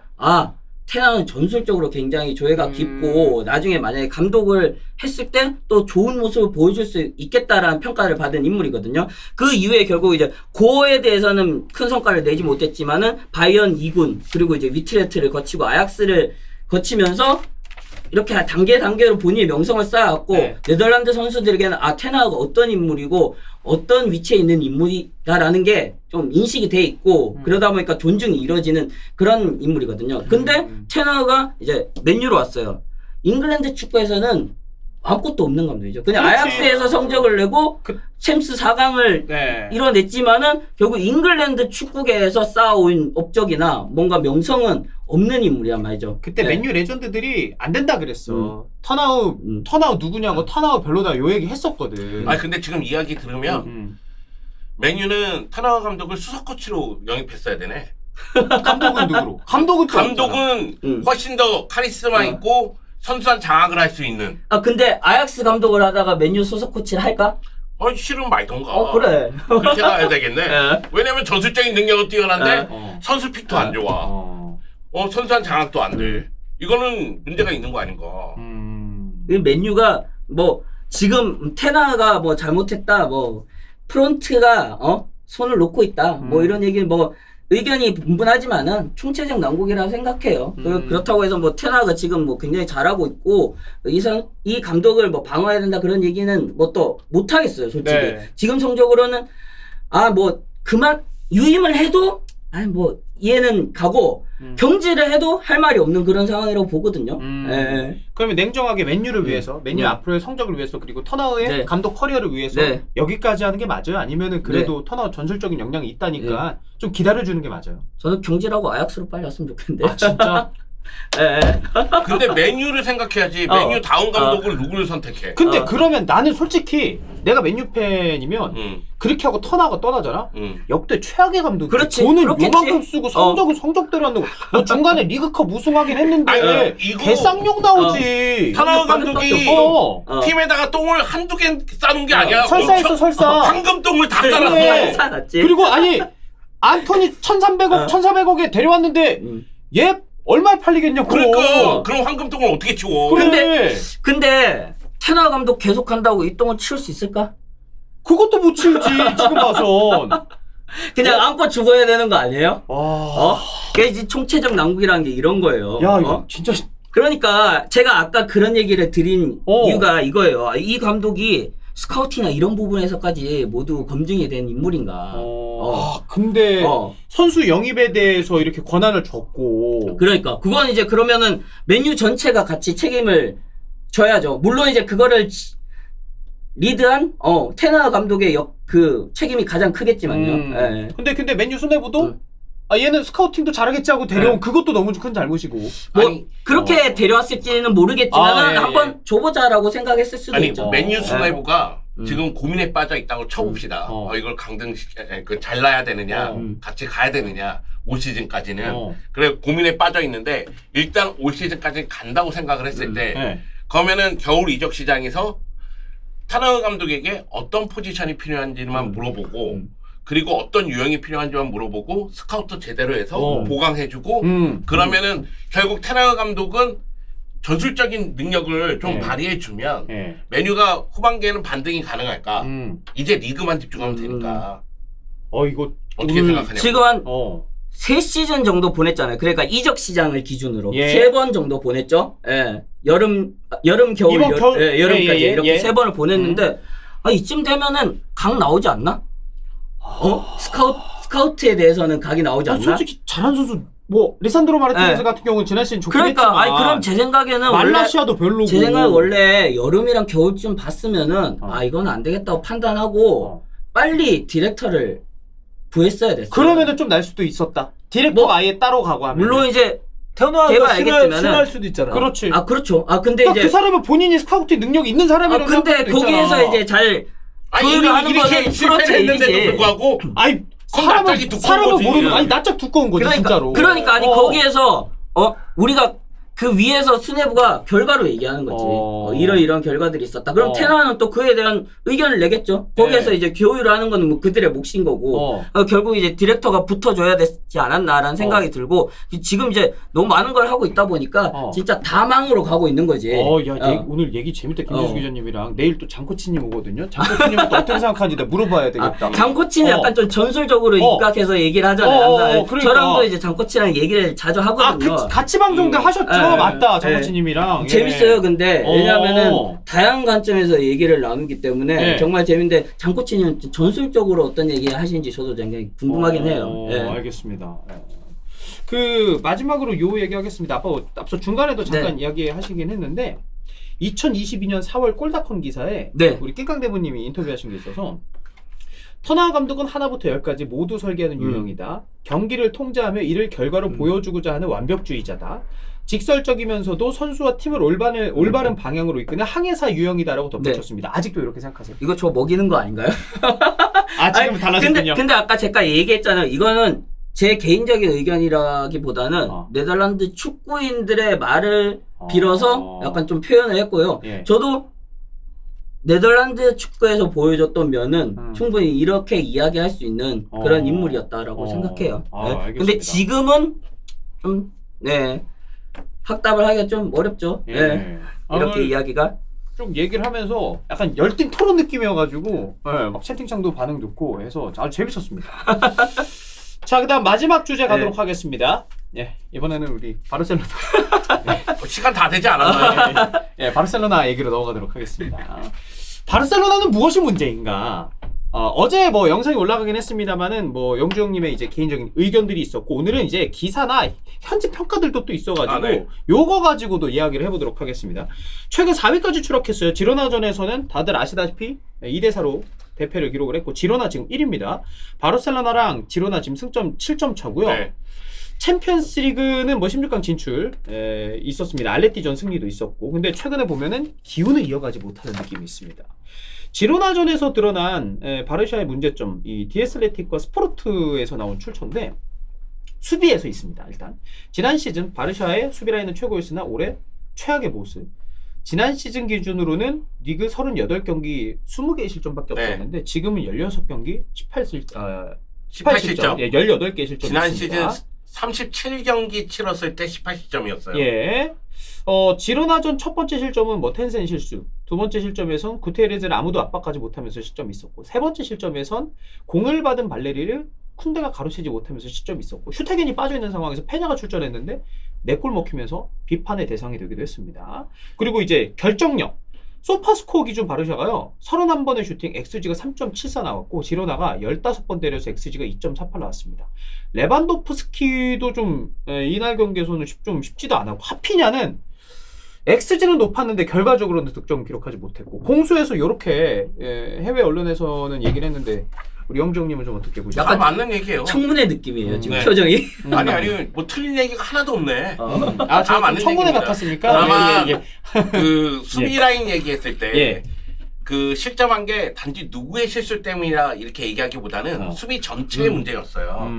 S1: 테나는 전술적으로 굉장히 조예가 깊고 나중에 만약에 감독을 했을 때 또 좋은 모습을 보여줄 수 있겠다라는 평가를 받은 인물이거든요. 그 이후에 결국 이제 고어에 대해서는 큰 성과를 내지 못했지만은 바이언 2군 그리고 이제 위트레트를 거치고 아약스를 거치면서 이렇게 단계로 본인의 명성을 쌓아왔고
S3: 네.
S1: 네덜란드 선수들에게는 테나가 어떤 인물이고 어떤 위치에 있는 인물이다라는 게 좀 인식이 돼 있고 그러다 보니까 존중이 이루어지는 그런 인물이거든요. 근데 테나가 이제 맨유로 왔어요. 잉글랜드 축구에서는 아무것도 없는 감독이죠. 그냥
S3: 그렇지.
S1: 아약스에서 성적을 내고 챔스 4강을
S3: 네.
S1: 이뤄냈지만은 결국 잉글랜드 축구계에서 쌓아온 업적이나 뭔가 명성은 없는 인물이란 말이죠.
S3: 그때
S1: 네.
S3: 맨유 레전드들이 안 된다 그랬어. 턴아웃 누구냐고 턴아웃 별로다 요 얘기 했었거든.
S4: 아니 근데 지금 이야기 들으면 맨유는 타나와 감독을 수석 코치로 영입했어야 되네.
S3: 감독은 누구로? 감독은 또 없잖아.
S4: 감독은 훨씬 더 카리스마 있고 선수한 장악을 할 수 있는.
S1: 근데 아약스 감독을 하다가 맨유 소속 코치를 할까?
S4: 싫으면 말던가.
S1: 그래.
S4: 그렇게 가야 되겠네.
S1: 네.
S4: 왜냐면 전술적인 능력은 뛰어난데
S1: 네.
S4: 선수 픽도 안 좋아. 선수한 장악도 안 돼. 이거는 문제가 있는 거 아닌가.
S1: 맨유가 뭐 지금 테나가 뭐 잘못했다 뭐 프론트가 손을 놓고 있다 뭐 이런 얘기는 뭐 의견이 분분하지만은 총체적 난국이라고 생각해요. 그렇다고 해서 뭐 테나가 지금 뭐 굉장히 잘하고 있고 이 감독을 뭐 방어해야 된다 그런 얘기는 뭐 또 못하겠어요 솔직히.
S3: 네.
S1: 지금 성적으로는 뭐 그만 유임을 해도 뭐 이해는 가고 경질을 해도 할 말이 없는 그런 상황이라고 보거든요. 예.
S3: 그러면 냉정하게 맨유를 위해서 맨유 앞으로의 성적을 위해서 그리고 턴아웃의
S1: 네.
S3: 감독 커리어를 위해서
S1: 네.
S3: 여기까지 하는 게 맞아요? 아니면은 그래도 턴아웃 전술적인 역량이 있다니까 좀 기다려주는 게 맞아요?
S1: 저는 경질하고 아약스로 빨리 왔으면 좋겠는데.
S3: 진짜?
S1: 예.
S4: 근데 맨유를 생각해야지. 맨유 다음 감독을 누구를 선택해?
S3: 근데 그러면 나는 솔직히 내가 맨유 팬이면 그렇게 하고 턴아웃 떠나잖아? 역대 최악의 감독.
S1: 그렇지,
S3: 돈은
S1: 그렇겠지.
S3: 요만큼 쓰고 성적은 성적대로 하는 거. 뭐 중간에 리그컵 우승하긴 했는데
S4: 아니, 이거-
S3: 개쌍욕 나오지.
S4: 타나와
S1: 받을
S4: 감독이
S1: 수밖에 없어.
S4: 팀에다가 똥을 한두 개 싸는 게 아니야.
S3: 설사했어, 설사.
S4: 황금 똥을 다
S3: 그래.
S4: 싸놨어.
S1: 사놨지.
S3: 그리고 아니 안토니 1,300억, 1,400억에 데려왔는데 얘 얼마에 팔리겠냐고.
S4: 그러니까 그럼 황금 똥을 어떻게 치워?
S3: 그래.
S1: 근데 테나 감독 계속한다고 이 똥을 치울 수 있을까?
S3: 그것도 못 치우지 지금 봐선.
S1: 그냥 안고 죽어야 되는 거 아니에요?
S3: 와.
S1: 그게 이제 총체적 난국이라는 게 이런 거예요.
S3: 야 이거 진짜.
S1: 그러니까 제가 아까 그런 얘기를 드린
S3: 어.
S1: 이유가 이거예요. 이 감독이 스카우팅이나 이런 부분에서까지 모두 검증이 된 인물인가.
S3: 근데 선수 영입에 대해서 이렇게 권한을 줬고.
S1: 그러니까 그건 이제 그러면은 맨유 전체가 같이 책임을 져야죠. 물론 이제 그거를 리드한 테나 감독의 그 책임이 가장 크겠지만요. 예.
S3: 근데 맨유 수뇌부도 얘는 스카우팅도 잘하겠지 하고 데려온 그것도 너무 큰 잘못이고.
S1: 뭐
S4: 아니,
S1: 그렇게 데려왔을지는 모르겠지만
S3: 예,
S1: 한번 줘보자라고 생각했을 수도
S4: 아니
S1: 있죠.
S4: 맨유 수뇌부가 지금 고민에 빠져 있다고 쳐봅시다. 이걸 잘라야 되느냐, 같이 가야 되느냐, 올 시즌까지는. 그래 고민에 빠져 있는데 일단 올 시즌까지 간다고 생각을 했을 때 그러면은 겨울 이적 시장에서 타나우 감독에게 어떤 포지션이 필요한지만 물어보고 그리고 어떤 유형이 필요한지만 물어보고 스카우트 제대로 해서 보강해주고 그러면은 결국 테나우 감독은 전술적인 능력을 좀 발휘해주면 메뉴가 후반기에는 반등이 가능할까? 이제 리그만 집중하면 되니까.
S3: 이거
S4: 어떻게 생각하냐고.
S1: 지금 한 3시즌 정도 보냈잖아요. 그러니까 이적 시장을 기준으로
S3: 예.
S1: 3번 정도 보냈죠. 예. 여름, 겨울,
S3: 이번 겨울?
S1: 여름까지
S3: 예.
S1: 이렇게 3번을 보냈는데 이쯤 되면은 각 나오지 않나? 스카우트에 대해서는 각이 나오지 않나?
S3: 솔직히 잘한 선수 뭐 리산드로 마르티네즈 같은 경우는 지난 시즌 좋긴
S1: 그러니까
S3: 했지만
S1: 그럼 제 생각에는
S3: 말라시아도 별로고
S1: 제 생각에 원래 여름이랑 겨울쯤 봤으면은 이건 안 되겠다고 판단하고 빨리 디렉터를 구했어야 됐어요.
S3: 그러면은 좀 날 수도 있었다. 디렉터가 아예 따로 가고 하면
S1: 물론 이제
S2: 테너가
S1: 알겠지만은
S2: 싫어할 수도 있잖아.
S3: 그렇지.
S1: 아 그렇죠. 아 근데
S3: 그러니까
S1: 이제
S3: 그 사람은 본인이 스카우팅 능력이 있는 사람이라고
S1: 근데
S3: 생각할 수도
S1: 거기에서
S3: 있잖아.
S1: 이제 잘
S4: 아니
S1: 조율을 하는
S4: 이렇게
S1: 거는
S4: 실패했는데도
S1: 프로테인이지.
S4: 불구하고
S3: 아니
S4: 납작이 두꺼운
S3: 사람은
S4: 거지.
S3: 모르는 아니 납작 두꺼운 거지 진짜로.
S1: 그러니까 아니 거기에서 우리가 그 위에서 수뇌부가 결과로 얘기하는 거지. 이런 결과들이 있었다. 그럼 테너는 또 그에 대한 의견을 내겠죠. 거기에서
S3: 네.
S1: 이제 교육을 하는 거는 뭐 그들의 몫인 거고 결국 이제 디렉터가 붙어줘야 되지 않았나라는 생각이 들고 지금 이제 너무 많은 걸 하고 있다 보니까 진짜 다망으로 가고 있는 거지.
S3: 오늘 얘기 재밌다 김재수 기자님이랑 내일 또 장코치님 오거든요. 장코치님은 또 어떻게 생각하는지 내가 물어봐야 되겠다.
S1: 장코치는 약간 좀 전술적으로 입각해서 얘기를 하잖아요. 항상.
S3: 그러니까.
S1: 저랑도 이제 장코치랑 얘기를 자주 하거든요.
S3: 같이 방송도 하셨죠? 맞다 장코치님이랑.
S1: 재밌어요. 근데 왜냐하면은 다양한 관점에서 얘기를 나누기 때문에 정말 재밌는데 장코치님 전술적으로 어떤 얘기 하시는지 저도 굉장히 궁금하긴 해요.
S3: 알겠습니다. 그 마지막으로 요 얘기하겠습니다. 앞서 중간에도 잠깐 이야기하시긴 했는데 2022년 4월 골닷컴 기사에 우리 낑깡대부님이 인터뷰하신 게 있어서 터나 감독은 하나부터 열까지 모두 설계하는 유형이다. 경기를 통제하며 이를 결과로 보여주고자 하는 완벽주의자다. 직설적이면서도 선수와 팀을 올바른 방향으로 이끄는 항해사 유형이다라고 덧붙였습니다. 아직도 이렇게 생각하세요?
S1: 이거 저 먹이는 거 아닌가요?
S3: 지금 달라졌군요.
S1: 근데 아까 제가 얘기했잖아요. 이거는 제 개인적인 의견이라기보다는 네덜란드 축구인들의 말을 빌어서 약간 좀 표현을 했고요. 저도 네덜란드 축구에서 보여줬던 면은 충분히 이렇게 이야기할 수 있는 그런 인물이었다라고 생각해요. 근데 지금은 좀 확답을 하기가 좀 어렵죠. 이렇게 이야기가
S3: 좀 얘기를 하면서 약간 열띤 토론 느낌이어가지고 막 채팅창도 반응 좋고 해서 아주 재밌었습니다. 자, 그다음 마지막 주제 가도록 하겠습니다. 이번에는 우리 바르셀로나
S4: 시간 다 되지 않았나요?
S3: 바르셀로나 얘기로 넘어가도록 하겠습니다. 바르셀로나는 무엇이 문제인가? 어제 뭐 영상이 올라가긴 했습니다만은 뭐 영주 형님의 이제 개인적인 의견들이 있었고 오늘은 이제 기사나 현지 평가들도 또 있어가지고 요거 가지고도 이야기를 해보도록 하겠습니다. 최근 4위까지 추락했어요. 지로나전에서는 다들 아시다시피 2대4로 대패를 기록을 했고 지로나 지금 1위입니다. 바르셀로나랑 지로나 지금 승점 7점 차고요. 챔피언스리그는 뭐 16강 진출 있었습니다. 알레티전 승리도 있었고 근데 최근에 보면은 기운을 이어가지 못하는 느낌이 있습니다. 지로나전에서 드러난 바르샤의 문제점, 이 디에슬레틱과 스포르트에서 나온 출처인데 수비에서 있습니다. 일단 지난 시즌 바르샤의 수비 라인은 최고였으나 올해 최악의 모습. 지난 시즌 기준으로는 리그 38경기 20개의 실점밖에 없었는데 지금은 16경기 18실점 18개 실점.
S4: 지난 시즌 37경기 치렀을 때 18실점이었어요.
S3: 지로나전 첫 번째 실점은 뭐 텐센 실수, 두 번째 실점에선 구테레즈를 아무도 압박하지 못하면서 실점이 있었고 세 번째 실점에선 공을 받은 발레리를 쿤데가 가로채지 못하면서 실점이 있었고 슈테겐이 빠져있는 상황에서 페냐가 출전했는데 4골 먹히면서 비판의 대상이 되기도 했습니다. 그리고 이제 결정력 소파스코어 기준 바르샤가요 31번의 슈팅 XG가 3.74 나왔고 지로나가 15번 때려서 XG가 2.48 나왔습니다. 레반도프스키도 좀 이날 경기에서는 좀 쉽지도 않았고 하피냐는 XG는 높았는데 결과적으로는 득점 기록하지 못했고 공수에서 이렇게 해외 언론에서는 얘기를 했는데 우리 영정님은 좀 어떻게 보시죠?
S4: 약간 맞는 얘기예요.
S1: 청문회 느낌이에요 지금 표정이.
S4: 아니 뭐 틀린 얘기가 하나도 없네.
S3: 다 맞는 청문회 같았습니까?
S4: 아마 그 수비 라인 얘기했을 때 그 실점한 게 단지 누구의 실수 때문이라 이렇게 얘기하기보다는 수비 전체의 문제였어요.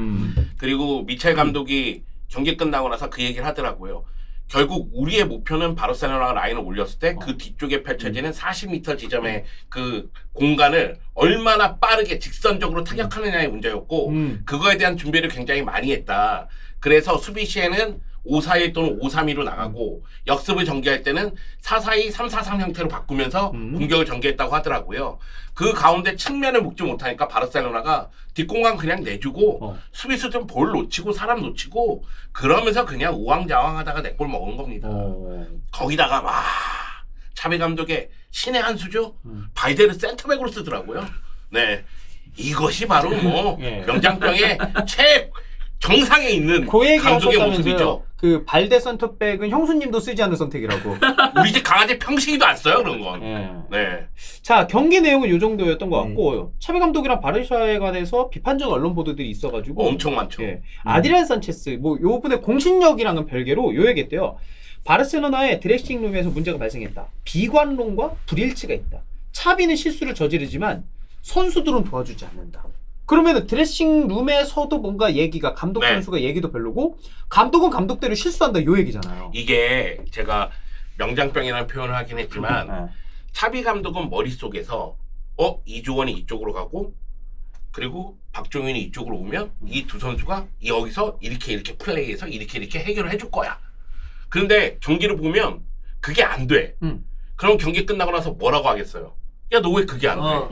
S4: 그리고 미첼 감독이 경기 끝나고 나서 그 얘기를 하더라고요. 결국 우리의 목표는 바르셀로나가 라인을 올렸을 때 그 뒤쪽에 펼쳐지는 40m 지점의 그 공간을 얼마나 빠르게 직선적으로 타격하느냐의 문제였고 그거에 대한 준비를 굉장히 많이 했다. 그래서 수비 시에는 5-4-1 또는 5-3-2로 나가고 역습을 전개할 때는 4-4-2, 3-4-3 형태로 바꾸면서 공격을 전개했다고 하더라고요. 그 가운데 측면을 묶지 못하니까 바르셀로나가 뒷공간 그냥 내주고 수비수들은 볼 놓치고 사람 놓치고 그러면서 그냥 우왕좌왕하다가 4골 먹은 겁니다. 거기다가 와 차비 감독의 신의 한 수죠. 바이데르 센터백으로 쓰더라고요. 이것이 바로 뭐 명장병의 정상에 있는
S3: 그 얘기
S4: 감독의
S3: 하셨다면서요.
S4: 모습이죠.
S3: 그 발데 센터백은 형수님도 쓰지 않는 선택이라고.
S4: 우리 집 강아지 평식이도 안 써요 그런 건.
S3: 예.
S4: 네.
S3: 자, 경기 내용은 요 정도였던 것
S1: 네.
S3: 같고 차비 감독이랑 바르샤에 관해서 비판적 언론 보도들이 있어가지고
S4: 엄청 많죠.
S3: 예. 아드리안 산체스 뭐 요 분의 공신력이랑은 별개로 요 얘기했대요. 바르셀로나의 드레싱룸에서 문제가 발생했다. 비관론과 불일치가 있다. 차비는 실수를 저지르지만 선수들은 도와주지 않는다. 그러면은 드레싱룸에서도 뭔가 얘기가 감독
S4: 네.
S3: 선수가 얘기도 별로고 감독은 감독대로 실수한다 요 얘기잖아요.
S4: 이게 제가 명장병이라는 표현을 하긴 했지만
S3: 예.
S4: 차비 감독은 머릿속에서 이조원이 이쪽으로 가고 그리고 박종윤이 이쪽으로 오면 이 두 선수가 여기서 이렇게 플레이해서 이렇게 해결을 해줄 거야. 그런데 경기를 보면 그게 안 돼. 그럼 경기 끝나고 나서 뭐라고 하겠어요? 야, 너 왜 그게 안 돼?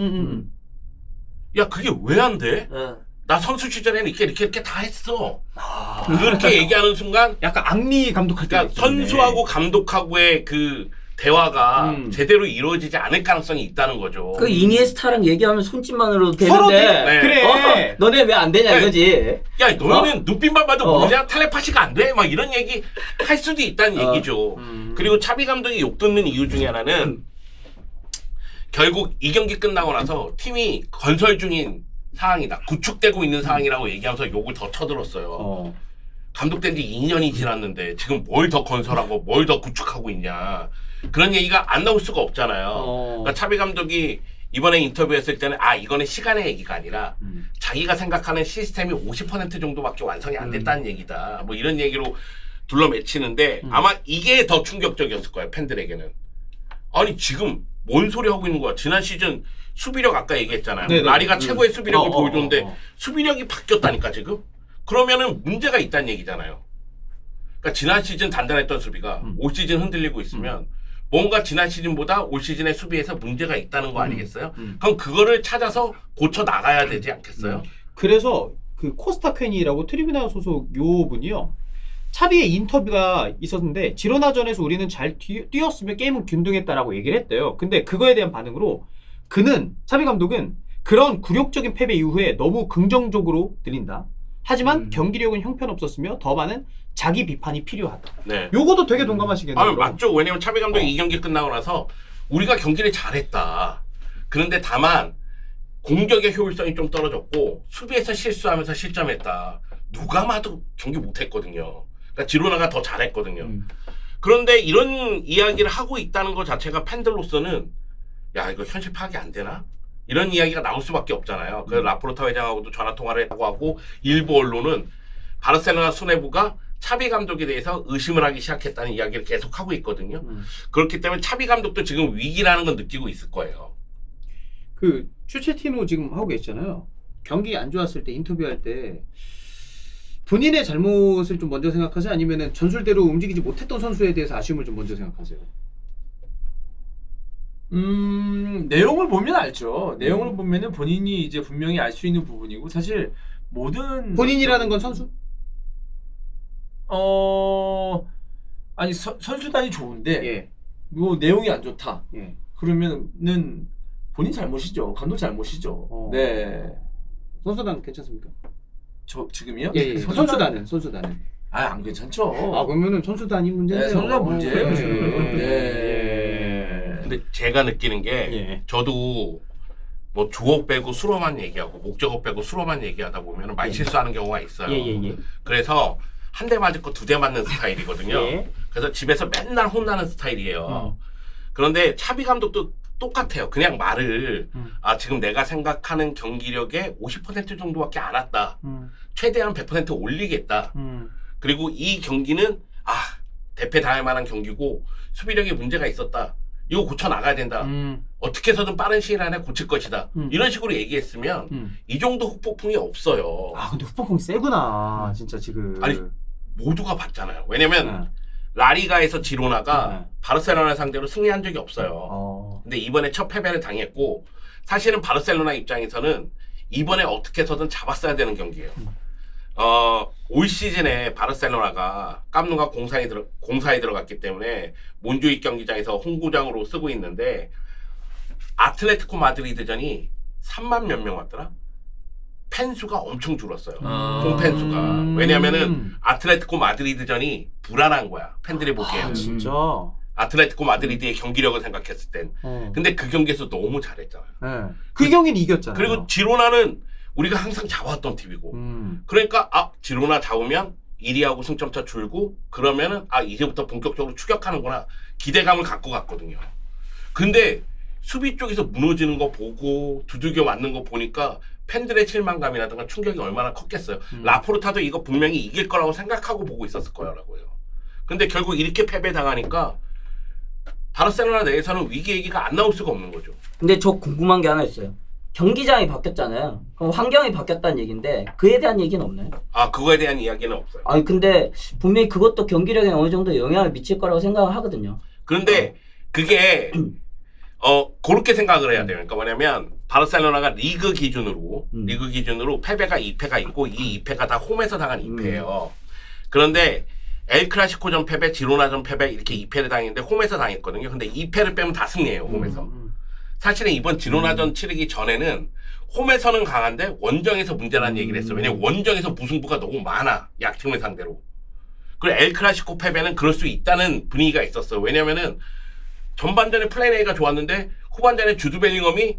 S4: 야, 그게 왜 안 돼? 나 선수 시절에는 이렇게 다 했어. 그렇게 얘기하는 순간
S3: 약간 앙리 감독할 때
S4: 그러니까 선수하고 감독하고의 그 대화가
S3: 음.
S4: 제대로 이루어지지 않을 가능성이 있다는 거죠.
S1: 그 이니에스타랑 얘기하면 손짓만으로도
S3: 서로
S1: 되는데
S4: 네.
S3: 그래.
S1: 너네 왜 안 되냐
S4: 네.
S1: 이거지.
S4: 야, 너희는 눈빛만 봐도
S1: 어.
S4: 모르냐? 텔레파시가 안 돼? 막 이런 얘기 할 수도 있다는 얘기죠. 그리고 차비 감독이 욕 듣는 이유 중에 하나는 결국 이 경기 끝나고 나서 팀이 건설 중인 상황이다. 구축되고 있는 상황이라고 얘기하면서 욕을 더 쳐들었어요. 감독된 지 2년이 지났는데 지금 뭘 더 건설하고 뭘 더 구축하고 있냐. 그런 얘기가 안 나올 수가 없잖아요. 그러니까 차비 감독이 이번에 인터뷰했을 때는 이거는 시간의 얘기가 아니라 자기가 생각하는 시스템이 50% 정도밖에 완성이 안 됐다는 얘기다. 뭐 이런 얘기로 둘러매치는데 아마 이게 더 충격적이었을 거예요. 팬들에게는. 아니 지금 뭔 소리 하고 있는 거야. 지난 시즌 수비력 아까 얘기했잖아요.
S3: 네네.
S4: 라리가 최고의 수비력을 보여줬는데
S3: 어.
S4: 수비력이 바뀌었다니까 지금. 그러면은 문제가 있다는 얘기잖아요. 그러니까 지난 시즌 단단했던 수비가 올 시즌 흔들리고 있으면 뭔가 지난 시즌보다 올 시즌의 수비에서 문제가 있다는 거 아니겠어요? 그럼 그거를 찾아서 고쳐 나가야 되지 않겠어요?
S3: 그래서 그 코스타 퀘니라고 트리뷰나 소속 요 분이요. 차비의 인터뷰가 있었는데 지로나전에서 우리는 잘 뛰었으며 게임은 균등했다라고 얘기를 했대요. 근데 그거에 대한 반응으로 차비 감독은 그런 굴욕적인 패배 이후에 너무 긍정적으로 들린다. 하지만 경기력은 형편없었으며 더 많은 자기 비판이 필요하다.
S4: 네.
S3: 요것도 되게 동감하시겠네요.
S4: 맞죠. 왜냐면 차비 감독이 이 경기 끝나고 나서 우리가 경기를 잘했다. 그런데 다만 공격의 효율성이 좀 떨어졌고 수비에서 실수하면서 실점했다. 누가 봐도 경기 못했거든요. 그러니까 지로나가 더 잘했거든요. 그런데 이런 이야기를 하고 있다는 것 자체가 팬들로서는 야, 이거 현실 파악이 안 되나? 이런 이야기가 나올 수밖에 없잖아요. 그 라포르타 회장하고도 전화 통화를 했다고 하고 일부 언론은 바르셀로나 수뇌부가 차비 감독에 대해서 의심을 하기 시작했다는 이야기를 계속 하고 있거든요. 그렇기 때문에 차비 감독도 지금 위기라는 건 느끼고 있을 거예요.
S3: 그 추체티노 지금 하고 계시잖아요. 경기 안 좋았을 때 인터뷰할 때 본인의 잘못을 좀 먼저 생각하세요? 아니면은 전술대로 움직이지 못했던 선수에 대해서 아쉬움을 좀 먼저 생각하세요?
S2: 내용을 보면 알죠. 내용을 보면은 본인이 이제 분명히 알 수 있는 부분이고 사실 모든
S3: 본인이라는 건 선수?
S2: 아니 선수단이 좋은데
S3: 예.
S2: 뭐 내용이 안 좋다.
S3: 예.
S2: 그러면은 본인 잘못이죠. 감독 잘못이죠. 네.
S3: 선수단 괜찮습니까?
S2: 저 지금이요?
S3: 예. 선수단은.
S2: 안 괜찮죠.
S3: 그러면은 선수단이 문제네요.
S2: 네, 선수단 문제예요,
S3: 네.
S2: 지금. 네.
S4: 근데 제가 느끼는 게
S3: 예.
S4: 저도 뭐 주어 빼고 수로만 얘기하고 목적어 빼고 수로만 얘기하다 보면 말 실수하는 경우가 있어요.
S3: 예.
S4: 그래서 한 대 맞을 거 두 대 맞는 스타일이거든요.
S3: 예.
S4: 그래서 집에서 맨날 혼나는 스타일이에요. 그런데 차비 감독도 똑같아요. 그냥 말을 지금 내가 생각하는 경기력의 50% 정도밖에 안 왔다. 최대한 100% 올리겠다. 그리고 이 경기는 대패 당할 만한 경기고 수비력에 문제가 있었다. 이거 고쳐 나가야 된다. 어떻게 해서든 빠른 시일 안에 고칠 것이다. 이런 식으로 얘기했으면 이 정도 후폭풍이 없어요.
S3: 근데 후폭풍이 세구나. 진짜 지금.
S4: 아니, 모두가 봤잖아요. 왜냐면 라리가에서 지로나가 바르셀로나 상대로 승리한 적이 없어요. 근데 이번에 첫 패배를 당했고 사실은 바르셀로나 입장에서는 이번에 어떻게 해서든 잡았어야 되는 경기예요. 올 시즌에 바르셀로나가 깜누가 공사에 들어갔기 때문에 몬주익 경기장에서 홍구장으로 쓰고 있는데 아틀레티코 마드리드전이 3만 몇 명 왔더라? 팬수가 엄청 줄었어요. 홈팬수가. 왜냐면은 아틀레티코 마드리드전이 불안한 거야. 팬들이 보기에는.
S3: 진짜.
S4: 아틀레티코 마드리드의 경기력을 생각했을 땐. 근데 그 경기에서 너무 잘했잖아요.
S3: 네. 그 경기는 이겼잖아요.
S4: 그리고 지로나는 우리가 항상 잡아왔던 팀이고. 그러니까 지로나 잡으면 1위하고 승점차 줄고 그러면은 이제부터 본격적으로 추격하는구나. 기대감을 갖고 갔거든요. 근데 수비 쪽에서 무너지는 거 보고 두들겨 맞는 거 보니까 팬들의 실망감이라든가 충격이 얼마나 컸겠어요. 라포르타도 이거 분명히 이길 거라고 생각하고 보고 있었을 거라고요. 근데 결국 이렇게 패배당하니까 바르셀로나 내에서는 위기 얘기가 안 나올 수가 없는 거죠.
S1: 근데 저 궁금한 게 하나 있어요. 경기장이 바뀌었잖아요. 그럼 환경이 바뀌었다는 얘기인데 그에 대한 얘기는 없나요?
S4: 그거에 대한 이야기는 없어요.
S1: 아니 근데 분명히 그것도 경기력에 어느 정도 영향을 미칠 거라고 생각을 하거든요.
S4: 그런데 그게 그렇게 생각을 해야 돼요. 그러니까 뭐냐면 바르셀로나가 리그 기준으로 패배가 2패가 있고 이 2패가 다 홈에서 당한 2패예요. 그런데 엘 클라시코전 패배, 지로나전 패배 이렇게 2패를 당했는데 홈에서 당했거든요. 근데 2패를 빼면 다 승리예요. 홈에서. 사실은 이번 지로나전 치르기 전에는 홈에서는 강한데 원정에서 문제라는 얘기를 했어요. 왜냐면 원정에서 무승부가 너무 많아. 약팀을 상대로. 그리고 엘 클라시코 패배는 그럴 수 있다는 분위기가 있었어요. 왜냐면은 전반전에 플랜 A가 좋았는데 후반전에 주드 벨링엄이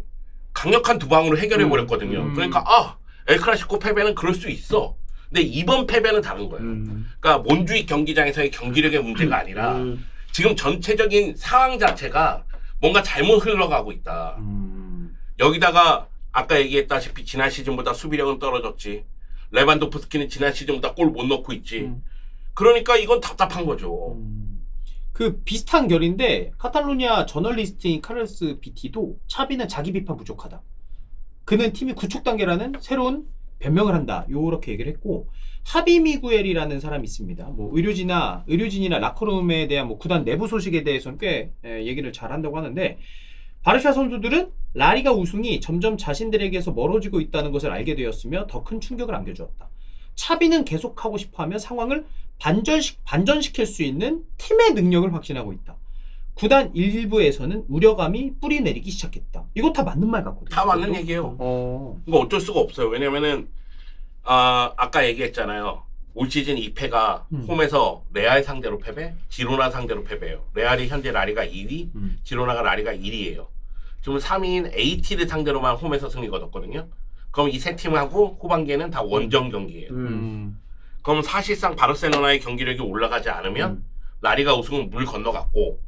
S4: 강력한 두 방으로 해결해 버렸거든요. 그러니까 엘 클라시코 패배는 그럴 수 있어. 근데 이번 패배는 다른 거예요. 그러니까 몬주익 경기장에서의 경기력의 문제가 아니라 지금 전체적인 상황 자체가 뭔가 잘못 흘러가고 있다. 여기다가 아까 얘기했다시피 지난 시즌보다 수비력은 떨어졌지. 레반도프스키는 지난 시즌보다 골 못 넣고 있지. 그러니까 이건 답답한 거죠.
S3: 그 비슷한 결인데 카탈루냐 저널리스트인 카를로스 비티도 차비는 자기 비판 부족하다. 그는 팀이 구축 단계라는 새로운 변명을 한다. 요렇게 얘기를 했고 하비 미구엘이라는 사람이 있습니다. 뭐 의료진이나 라커룸에 대한 뭐 구단 내부 소식에 대해서는 꽤 얘기를 잘 한다고 하는데 바르샤 선수들은 라리가 우승이 점점 자신들에게서 멀어지고 있다는 것을 알게 되었으며 더 큰 충격을 안겨주었다. 차비는 계속하고 싶어하며 상황을 반전시킬 수 있는 팀의 능력을 확신하고 있다. 구단 일부에서는 우려감이 뿌리 내리기 시작했다. 이거 다 맞는 말 같거든요.
S4: 다 맞는 얘기예요. 이거 어쩔 수가 없어요. 왜냐면은 아까 얘기했잖아요. 올 시즌 2패가 홈에서 레알 상대로 패배, 지로나 상대로 패배예요. 레알이 현재 라리가 2위, 지로나가 라리가 1위예요. 지금 3위인 AT를 상대로만 홈에서 승리 거뒀거든요. 그럼 이 세 팀하고 후반기에는 다 원정 경기예요. 그럼 사실상 바르셀로나의 경기력이 올라가지 않으면 라리가 우승은 물 건너갔고,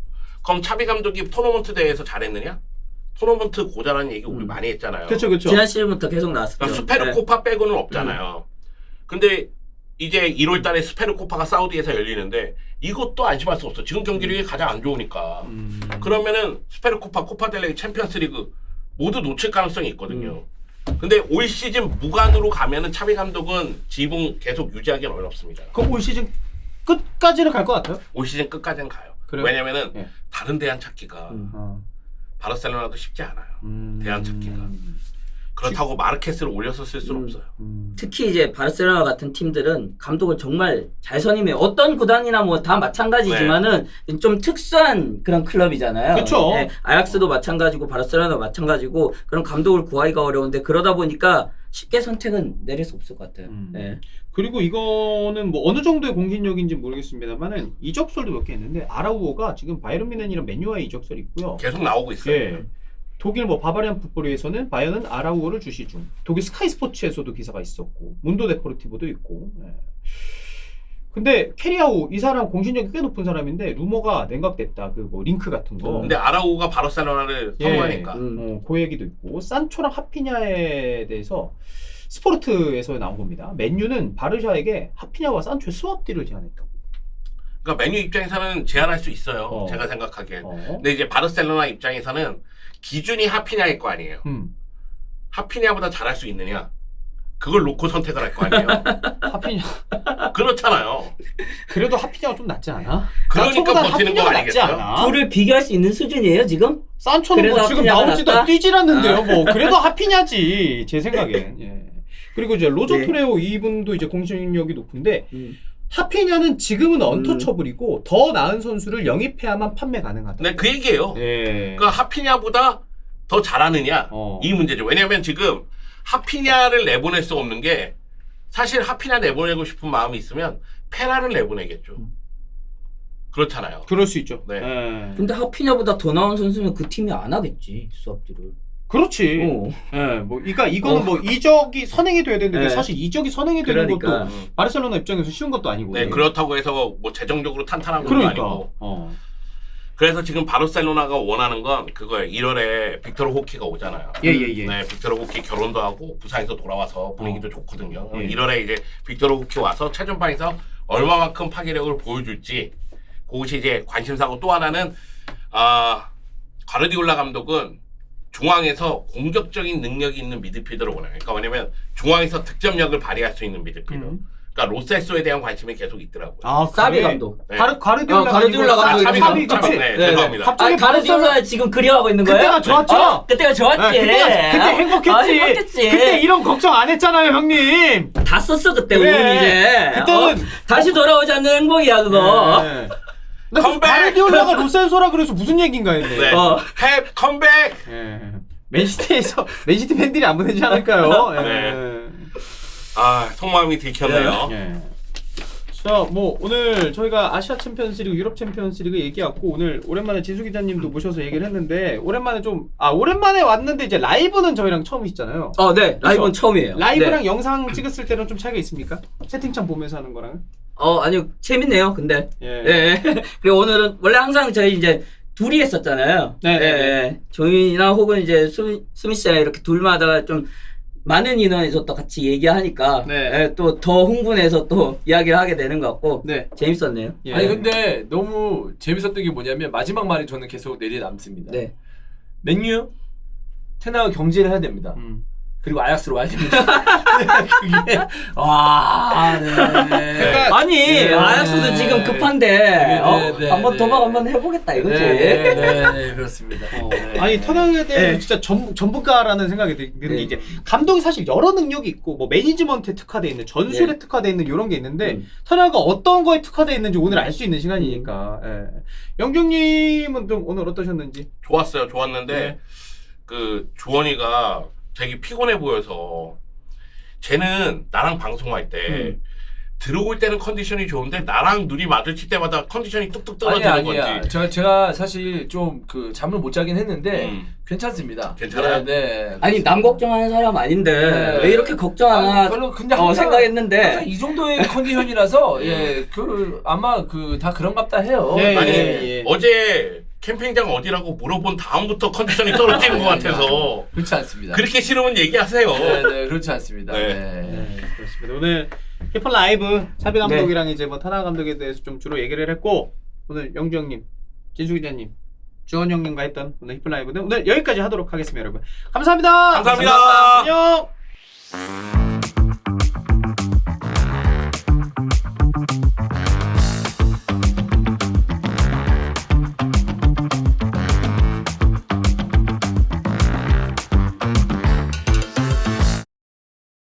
S4: 그럼 차비 감독이 토너먼트 대회에서 잘했느냐? 토너먼트 고자라는 얘기 우리 많이 했잖아요.
S3: 그렇죠.
S1: 지난 시즌부터 계속 나왔었죠.
S4: 그러니까 스페르코파 빼고는 없잖아요. 근데 이제 1월 달에 스페르코파가 사우디에서 열리는데 이것도 안심할 수 없어. 지금 경기력이 가장 안 좋으니까. 그러면은 스페르코파, 코파델레이, 챔피언스리그 모두 놓칠 가능성이 있거든요. 근데 올 시즌 무관으로 가면은 차비 감독은 지붕 계속 유지하기는 어렵습니다.
S3: 그럼 올 시즌 끝까지는 갈 것 같아요?
S4: 올 시즌 끝까지는 가요.
S3: 그래요?
S4: 왜냐면은
S3: 예.
S4: 다른 대안 찾기가 바르셀로나도 쉽지 않아요. 대안 찾기가. 그렇다고 마르케스를 올려서 쓸 수는 없어요.
S1: 특히 이제 바르셀로나 같은 팀들은 감독을 정말 잘 선임해요. 어떤 구단이나 뭐 다 마찬가지지만은 좀 특수한 그런 클럽이잖아요.
S3: 그쵸.
S1: 네, 아약스도 마찬가지고 바르셀로나도 마찬가지고 그런 감독을 구하기가 어려운데 그러다 보니까 쉽게 선택은 내릴 수 없을 것 같아요. 네.
S3: 그리고 이거는 뭐 어느 정도의 공신력인지 모르겠습니다만은 이적설도 몇 개 있는데 아라우오가 지금 바이에른 뮌헨이랑 맨유와의 이적설이 있고요.
S4: 계속 나오고 있어요.
S3: 예. 독일 뭐 바바리안 풋볼에서는 바이에른은 아라우오를 주시 중. 독일 스카이 스포츠에서도 기사가 있었고 문도 데포르티보도 있고. 예. 근데 캐리아우 이 사람 공신력이 꽤 높은 사람인데 루머가 냉각됐다. 그 뭐 링크 같은 거.
S4: 근데 아라우가 바르셀로나를 선호하니까.
S3: 그 얘기도 있고 산초랑 하피냐에 대해서 스포르트에서 나온 겁니다. 맨유는 바르샤에게 하피냐와 산초의 스왑 딜을 제안했다고.
S4: 그러니까 맨유 입장에서는 제안할 수 있어요. 제가 생각하기엔. 근데 이제 바르셀로나 입장에서는 기준이 하피냐일 거 아니에요. 하피냐보다 잘할 수 있느냐? 그걸 놓고 선택을 할 거 아니에요.
S3: 하피냐.
S4: 그렇잖아요.
S3: 그래도 하피냐가 좀 낫지 않아?
S4: 그러니까 버티는 거 아니겠어요?
S1: 둘을 비교할 수 있는 수준이에요 지금?
S3: 산초는 뭐 지금
S1: 하피냐가
S3: 나오지도
S1: 낫다?
S3: 뛰질 않는데요. 뭐 그래도 하피냐지 제 생각엔. 예. 그리고 이제 로저
S1: 네.
S3: 토레오 이분도 이제 공신력이 높은데 하피냐는 지금은 언터처블이고 더 나은 선수를 영입해야만 판매 가능하다.
S4: 네, 그 얘기예요.
S3: 예.
S4: 그러니까 하피냐보다 더 잘하느냐 이 문제죠. 왜냐하면 지금 하피냐를 내보낼 수 없는 게 사실 하피냐 내보내고 싶은 마음이 있으면 페라를 내보내겠죠. 그렇잖아요.
S3: 그럴 수 있죠.
S4: 네.
S3: 예.
S1: 근데 하피냐보다 더 나은 선수면 그 팀이 안 하겠지 수압들을.
S3: 그렇지.
S1: 어.
S3: 예, 뭐, 그러니까 이거는 뭐 이적이 선행이 돼야 되는데
S1: 네.
S3: 사실 이적이 선행이 되는
S1: 그러니까.
S3: 것도 바르셀로나 입장에서 쉬운 것도 아니고.
S4: 네, 그렇다고 해서 뭐 재정적으로 탄탄한 것도
S3: 그러니까.
S4: 아니고. 그래서 지금 바르셀로나가 원하는 건 그거예요. 1월에 빅토르 호키가 오잖아요.
S3: 예예예.
S4: 네, 빅토르 호키 결혼도 하고 부산에서 돌아와서 분위기도 좋거든요.
S3: 예.
S4: 1월에 이제 빅토르 호키 와서 최전방에서 얼마만큼 파괴력을 보여줄지 그것이 이제 관심사고, 또 하나는 가르디올라 감독은 중앙에서 공격적인 능력이 있는 미드필더를 원해요. 그러니까 뭐냐면 중앙에서 득점력을 발휘할 수 있는 미드필더. 그러니까 로셀소에 대한 관심이 계속 있더라고요.
S3: 아,
S1: 사비
S3: 그래?
S1: 감독.
S4: 네.
S1: 가르디올라 감독이
S3: 사비,
S4: 참,
S3: 그치?
S4: 네,
S1: 네.
S4: 죄송합니다.
S3: 갑자기
S1: 가르디올라 지금 그리워하고 있는 거예요?
S3: 그때가 좋았죠?
S1: 그때가 좋았지.
S3: 그때 행복했지.
S1: 행복했지.
S3: 그때 이런 걱정 안 했잖아요, 형님.
S1: 다 썼어 그때
S3: 그래.
S1: 우리 이제.
S3: 그때는
S1: 다시 돌아오지 않는 행복이야 그거.
S3: 네. 나 그래서
S4: 컴백!
S3: 가르디올라가 로셀소라 그래서 무슨 얘기인가 했네.
S4: 네. 펩 컴백!
S3: 예. 맨시티 팬들이 안 보내지 않을까요? 예.
S4: 네. 속마음이 들켰네요.
S3: 예. 자, 뭐 오늘 저희가 아시아 챔피언스리그, 유럽 챔피언스리그 얘기했고, 오늘 오랜만에 지수 기자님도 모셔서 얘기를 했는데, 오랜만에 왔는데 이제 라이브는 저희랑 처음이시잖아요.
S1: 네. 라이브는 처음이에요.
S3: 라이브랑
S1: 네.
S3: 영상 찍었을 때는 좀 차이가 있습니까? 채팅창 보면서 하는 거랑?
S1: 아니요. 재밌네요. 근데.
S3: 예.
S1: 예. 그리고 오늘은 원래 항상 저희 이제 둘이 했었잖아요.
S3: 네, 네,
S1: 예. 조인이나 혹은 이제 수민 씨랑 이렇게 둘마다 좀 많은 인원에서 또 같이 얘기하니까
S3: 네.
S1: 예, 또 더 흥분해서 또 이야기를 하게 되는 것 같고
S3: 네.
S1: 재밌었네요.
S3: 예.
S2: 아니 근데 너무 재밌었던 게 뭐냐면 마지막 말이 저는 계속 내리에 남습니다.
S1: 네.
S2: 맨유 테나가 경쟁을 해야 됩니다. 그리고 아약스로 와야 됩니다. 그게 네.
S3: 그러니까
S1: 아니
S2: 네.
S1: 아약스도 지금 급한데
S2: 네,
S1: 한번
S2: 네.
S1: 도박 한번 해보겠다 이거지.
S2: 네, 그렇습니다. 네.
S3: 아니 터널에 대해
S1: 네.
S3: 진짜 전문가라는 생각이 드는 게,
S1: 네.
S3: 이제 감독이 사실 여러 능력이 있고 뭐 매니지먼트에 특화돼 있는, 전술에
S1: 네.
S3: 특화돼 있는 이런 게 있는데 터널가 어떤 거에 특화돼 있는지 오늘 알 수 있는 시간이니까. 예. 영중님은 좀 오늘 어떠셨는지?
S4: 좋았어요. 좋았는데
S3: 네.
S4: 그 주원이가 되게 피곤해 보여서, 쟤는 나랑 방송할 때 들어올 때는 컨디션이 좋은데 나랑 눈이 마주칠 때마다 컨디션이 뚝뚝 떨어지는 건지.
S2: 제가 사실 좀 그 잠을 못 자긴 했는데 괜찮습니다.
S4: 괜찮아요?
S2: 네.
S1: 아니 남 걱정하는 사람 아닌데
S2: 네.
S1: 왜 이렇게 걱정하나
S2: 별로 근데 항상
S1: 생각했는데
S2: 이 정도의 컨디션이라서 아마 다 그런갑다 해요.
S3: 예,
S4: 아니
S3: 예.
S4: 어제 캠핑장 어디라고 물어본 다음부터 컨디션이 떨어지는 것 같아서
S2: 그렇지 않습니다.
S4: 그렇게 싫으면 얘기하세요.
S2: 네, 그렇지 않습니다.
S4: 네.
S3: 네, 그렇습니다. 오늘 히퍼 라이브 차비 감독이랑 이제 뭐 타나 감독에 대해서 좀 주로 얘기를 했고, 오늘 영주 형님, 진수 기자님, 주원 형님과 했던 오늘 히퍼 라이브는 오늘 여기까지 하도록 하겠습니다, 여러분. 감사합니다.
S4: 감사합니다.
S3: 안녕.